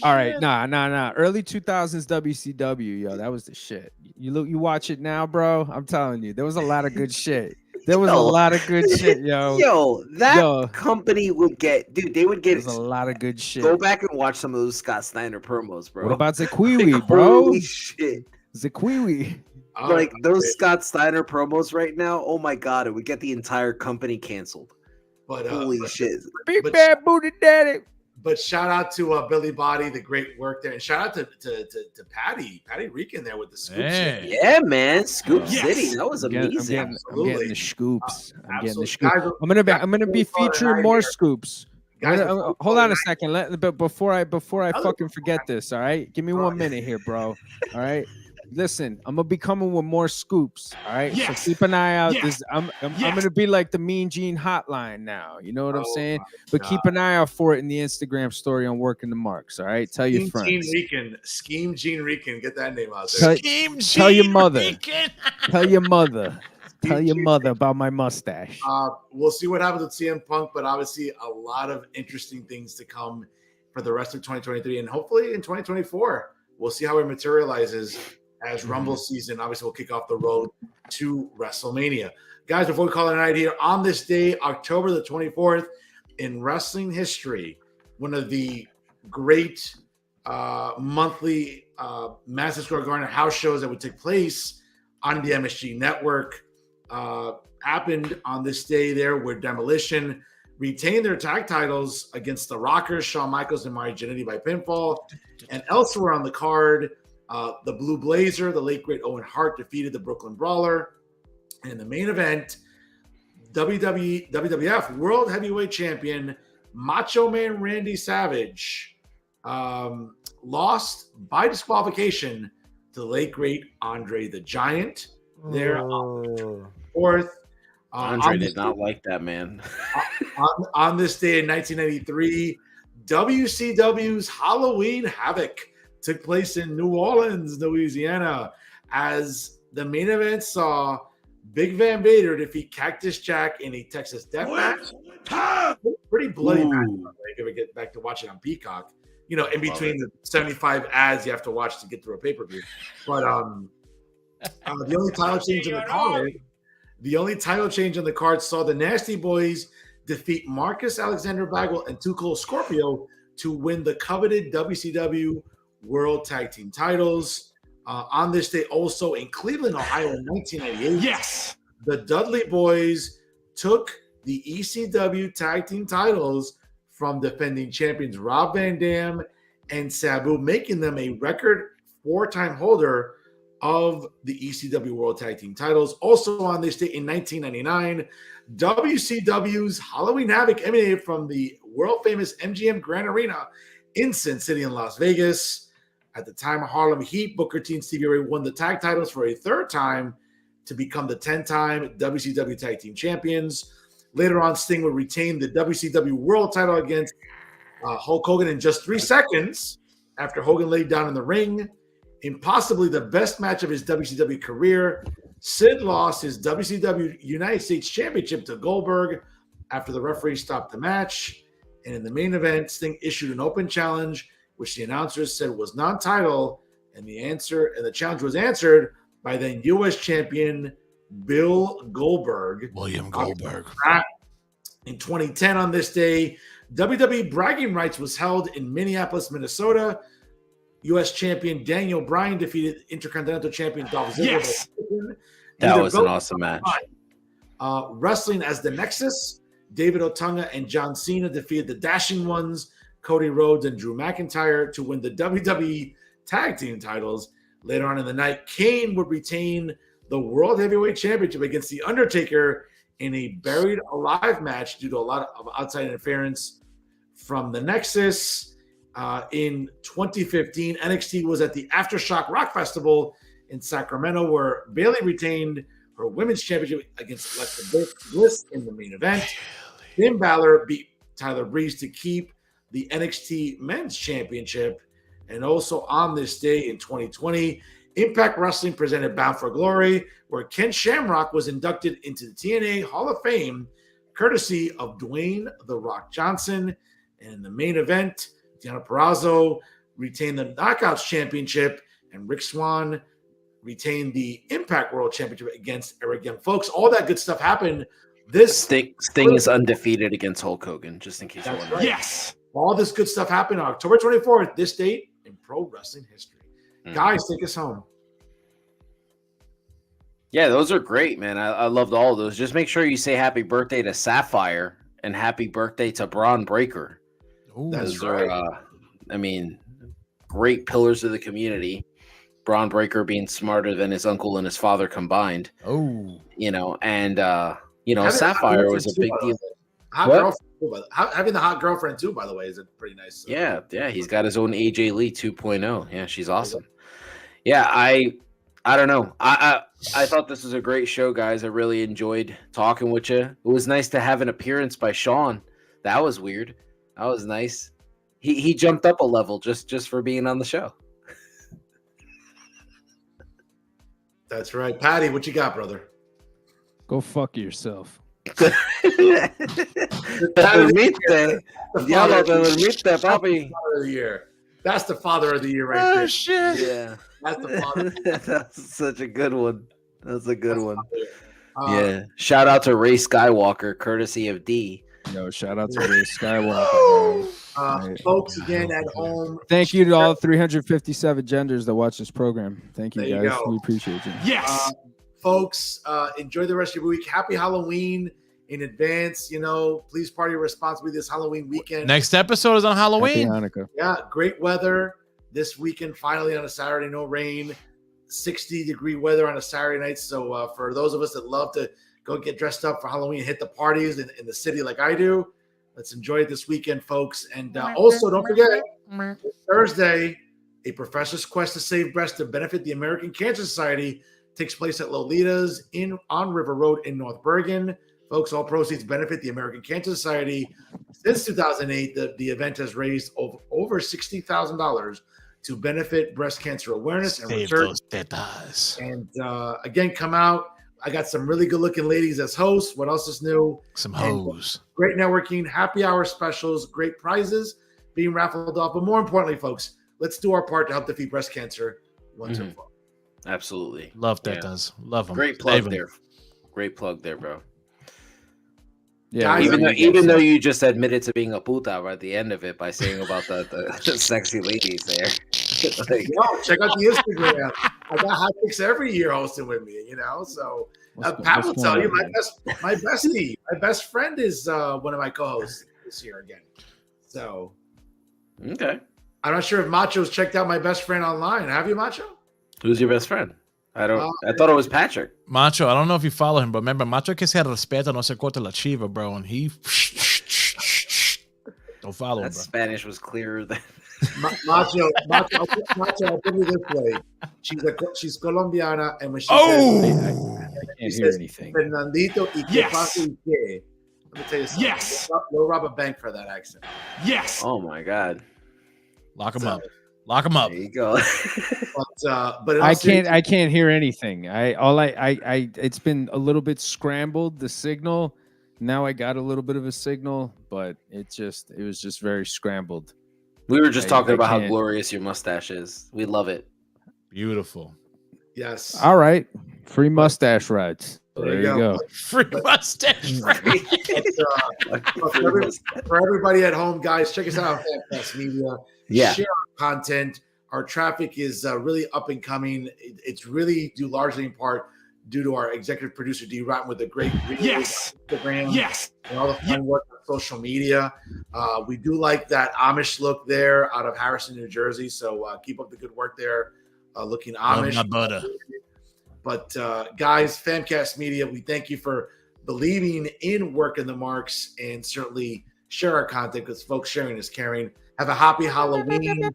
Speaker 5: All right, nah. Early 2000s WCW, yo, that was the shit. You watch it now, bro. I'm telling you, there was a lot of good shit. There was a lot of good shit, yo.
Speaker 4: Yo, that company would get, dude. They would get
Speaker 5: There's a lot of good shit.
Speaker 4: Go back and watch some of those Scott Steiner promos, bro.
Speaker 5: What about Zaquiwi, bro?
Speaker 4: Holy shit.
Speaker 5: Zaquiwi.
Speaker 4: Like those Scott Steiner promos right now, oh my god, it would get the entire company canceled.
Speaker 1: But
Speaker 4: holy shit.
Speaker 5: Big bad booty daddy.
Speaker 1: But shout out to Billy Body, the great work there, and shout out to Patty Reekin there with the scoops.
Speaker 2: Hey.
Speaker 4: Yeah, man, Scoop
Speaker 1: Yes.
Speaker 4: City, that was amazing.
Speaker 5: I'm getting the scoops. I'm getting the
Speaker 1: Absolutely.
Speaker 5: scoops.
Speaker 1: Guys,
Speaker 5: I'm gonna be featuring more scoops.
Speaker 1: Guys,
Speaker 5: Hold on a second. Before I fucking forget this, all right? Give me 1 minute here, bro. All right. Listen, I'm gonna be coming with more scoops. All right.
Speaker 3: Yes.
Speaker 5: So keep an eye out.
Speaker 3: Yes.
Speaker 5: I'm
Speaker 3: Yes.
Speaker 5: gonna be like the Mean Gene hotline now. You know what I'm saying?
Speaker 1: my
Speaker 5: But
Speaker 1: God.
Speaker 5: keep an eye out for it in the Instagram story on Working the Marks. All right. Tell your friends.
Speaker 1: Scheme Gene Reekin, get that name out there.
Speaker 5: Tell your mother. Tell your mother. Tell your mother about my mustache.
Speaker 1: We'll see what happens with CM Punk, but obviously a lot of interesting things to come for the rest of 2023 and hopefully in 2024. We'll see how it materializes as Rumble season. Obviously, we'll kick off the road to WrestleMania. Guys, before we call it a night here, on this day, October the 24th, in wrestling history, one of the great monthly Madison Square Garden house shows that would take place on the MSG network happened on this day there where Demolition retained their tag titles against the Rockers, Shawn Michaels and Mario Jannetty by pinfall. And elsewhere on the card, the Blue Blazer, the late great Owen Hart, defeated the Brooklyn Brawler. And in the main event, WWF World Heavyweight Champion Macho Man Randy Savage lost by disqualification to the late great Andre the Giant. There on fourth.
Speaker 4: Andre did not like that, man.
Speaker 1: On this day in 1993, WCW's Halloween Havoc took place in New Orleans, Louisiana, as the main event saw Big Van Vader defeat Cactus Jack in a Texas death match. Pretty bloody match. If you ever get back to watch it on Peacock, you know, in between the 75 ads you have to watch to get through a pay-per-view. But the only title change in the card, saw the Nasty Boys defeat Marcus Alexander Bagwell and Too Cold Scorpio to win the coveted WCW World Tag Team titles. On this day, also in Cleveland, Ohio, in 1998,
Speaker 3: Yes.
Speaker 1: the Dudley Boys took the ECW Tag Team titles from defending champions Rob Van Dam and Sabu, making them a record 4-time holder of the ECW World Tag Team titles. Also on this day in 1999, WCW's Halloween Havoc emanated from the world-famous MGM Grand Arena in Sin City in Las Vegas. At the time, Harlem Heat, Booker T, and Stevie Ray won the tag titles for a third time to become the 10-time WCW Tag Team Champions. Later on, Sting would retain the WCW World title against Hulk Hogan in just 3 seconds after Hogan laid down in the ring. In possibly the best match of his WCW career, Sid lost his WCW United States Championship to Goldberg after the referee stopped the match. And in the main event, Sting issued an open challenge, which the announcers said was non-title, and the challenge was answered by then U.S. champion Bill Goldberg.
Speaker 2: William Goldberg.
Speaker 1: In 2010, on this day, WWE bragging rights was held in Minneapolis, Minnesota. U.S. champion Daniel Bryan defeated Intercontinental champion Dolph Ziggler.
Speaker 4: Yes. That was an awesome match.
Speaker 1: Wrestling as the Nexus, David Otunga and John Cena defeated the Dashing Ones, Cody Rhodes and Drew McIntyre, to win the WWE Tag Team titles. Later on in the night, Kane would retain the World Heavyweight Championship against The Undertaker in a buried alive match due to a lot of outside interference from the Nexus. In 2015, NXT was at the Aftershock Rock Festival in Sacramento, where Bayley retained her women's championship against Alexa Bliss in the main event. Finn Balor beat Tyler Breeze to keep the NXT Men's Championship. And also on this day in 2020, Impact Wrestling presented Bound for Glory, where Ken Shamrock was inducted into the TNA Hall of Fame, courtesy of Dwayne The Rock Johnson. And in the main event, Deonna Purrazzo retained the Knockouts Championship, and Rick Swann retained the Impact World Championship against Eric Young. Folks, all that good stuff happened.
Speaker 4: Sting is undefeated against Hulk Hogan, just in case you're wondering.
Speaker 1: Right. Yes. All this good stuff happened on October 24th, this date in pro wrestling history. Guys, take us home.
Speaker 4: Yeah, those are great, man. I loved all of those. Just make sure you say happy birthday to Sapphire and happy birthday to Braun Breaker.
Speaker 2: Ooh,
Speaker 1: That's right.
Speaker 4: Great pillars of the community. Braun Breaker being smarter than his uncle and his father combined.
Speaker 2: Oh,
Speaker 4: Sapphire was a big deal.
Speaker 1: Having the hot girlfriend too, by the way, is a pretty nice.
Speaker 4: Yeah, he's got his own AJ Lee 2.0. Yeah, she's awesome. Yeah, I don't know. I thought this was a great show, guys. I really enjoyed talking with you. It was nice to have an appearance by Sean. That was weird. That was nice. He jumped up a level just for being on the show.
Speaker 1: That's right. Patty, what you got, brother?
Speaker 5: Go fuck yourself.
Speaker 1: That's the father of the year. That's the father of the year right there.
Speaker 2: Shit.
Speaker 4: Yeah.
Speaker 1: That's the father.
Speaker 4: That's such a good one. That's a good one. Yeah. Shout out to Ray Skywalker, courtesy of D.
Speaker 5: Yo, shout out to Ray Skywalker.
Speaker 1: Folks, again at home.
Speaker 5: Thank you to all 357 genders that watch this program. Thank you,
Speaker 1: There you
Speaker 5: guys.
Speaker 1: go.
Speaker 5: We appreciate you.
Speaker 2: Yes.
Speaker 1: Folks, enjoy the rest of your week. Happy Halloween in advance. Please party responsibly this Halloween weekend.
Speaker 2: Next episode is on
Speaker 5: Happy
Speaker 2: Halloween.
Speaker 5: Hanukkah.
Speaker 1: Yeah, great weather this weekend. Finally on a Saturday, no rain. 60-degree weather on a Saturday night. So for those of us that love to go get dressed up for Halloween and hit the parties in the city like I do, let's enjoy it this weekend, folks. And also, don't forget, Thursday, a Professor's Quest to Save Breasts to benefit the American Cancer Society takes place at Lolita's on River Road in North Bergen. Folks, all proceeds benefit the American Cancer Society. Since 2008, the event has raised over $60,000 to benefit breast cancer awareness and
Speaker 2: Save
Speaker 1: research.
Speaker 2: those tetas.
Speaker 1: And again, come out. I got some really good-looking ladies as hosts. What else is new?
Speaker 2: Some hoes.
Speaker 1: Great networking, happy hour specials, great prizes being raffled off. But more importantly, folks, let's do our part to help defeat breast cancer once and for all.
Speaker 4: Absolutely.
Speaker 2: Love tetas. Love them.
Speaker 4: Great plug there. Great plug there, bro.
Speaker 5: Yeah,
Speaker 1: Guys,
Speaker 4: even though you just admitted to being a puta right at the end of it by saying about the sexy ladies there.
Speaker 1: No, check out the Instagram. I got hot chicks every year hosting with me, So Pat will tell you my bestie, my best friend is one of my co-hosts this year again. So
Speaker 4: okay.
Speaker 1: I'm not sure if Macho's checked out my best friend online. Have you, Macho?
Speaker 4: Who's your best friend? I thought it was Patrick.
Speaker 2: Macho, I don't know if you follow him, but remember, Macho que se respeta no se corta la chiva, bro. And he don't follow him,
Speaker 4: That
Speaker 2: bro.
Speaker 4: Spanish was clearer than
Speaker 1: Macho, I'll put it this way. She's Colombiana, and when she
Speaker 5: I can't
Speaker 1: says,
Speaker 5: hear anything.
Speaker 1: Fernandito y que pasa y que. Let me tell you something.
Speaker 2: Yes.
Speaker 1: You'll rob a bank for that accent.
Speaker 2: Yes.
Speaker 4: Oh my god.
Speaker 2: Lock him up. Lock him up.
Speaker 4: There you go.
Speaker 1: But
Speaker 5: I can't hear anything. It's been a little bit scrambled, the signal. Now I got a little bit of a signal, but it was just very scrambled.
Speaker 4: We were just talking about how
Speaker 5: can't.
Speaker 4: glorious your mustache is. We love it.
Speaker 2: Beautiful.
Speaker 1: Yes.
Speaker 5: All right. Free mustache rides. There you go.
Speaker 2: Free mustache.
Speaker 1: For everybody at home, guys, check us out on Famcast Media.
Speaker 4: Yeah.
Speaker 1: Share our content. Our traffic is really up and coming. It's really due largely in part due to our executive producer, Dee Rotten, with the great videos on Instagram and all the fun work on social media. We do like that Amish look there out of Harrison, New Jersey. So keep up the good work there, looking Amish.
Speaker 2: Love my butter.
Speaker 1: But guys, Famcast Media, we thank you for believing in Working the Marks, and certainly share our content because folks, sharing is caring. Have a happy Halloween.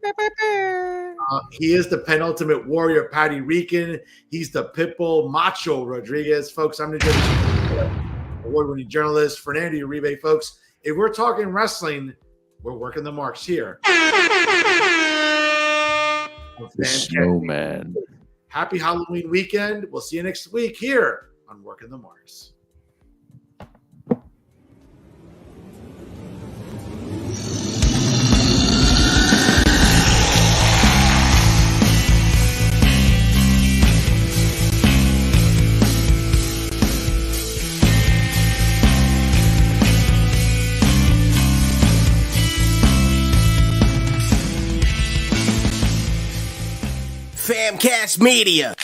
Speaker 1: He is the penultimate warrior, Patty Rican. He's the pitbull, Macho Rodriguez. Folks, I'm the award-winning journalist, Fernando Uribe. Folks, if we're talking wrestling, we're working the marks here.
Speaker 5: The Snowman.
Speaker 1: Happy Halloween weekend. We'll see you next week here on Working the Marks.
Speaker 6: Famcast Media.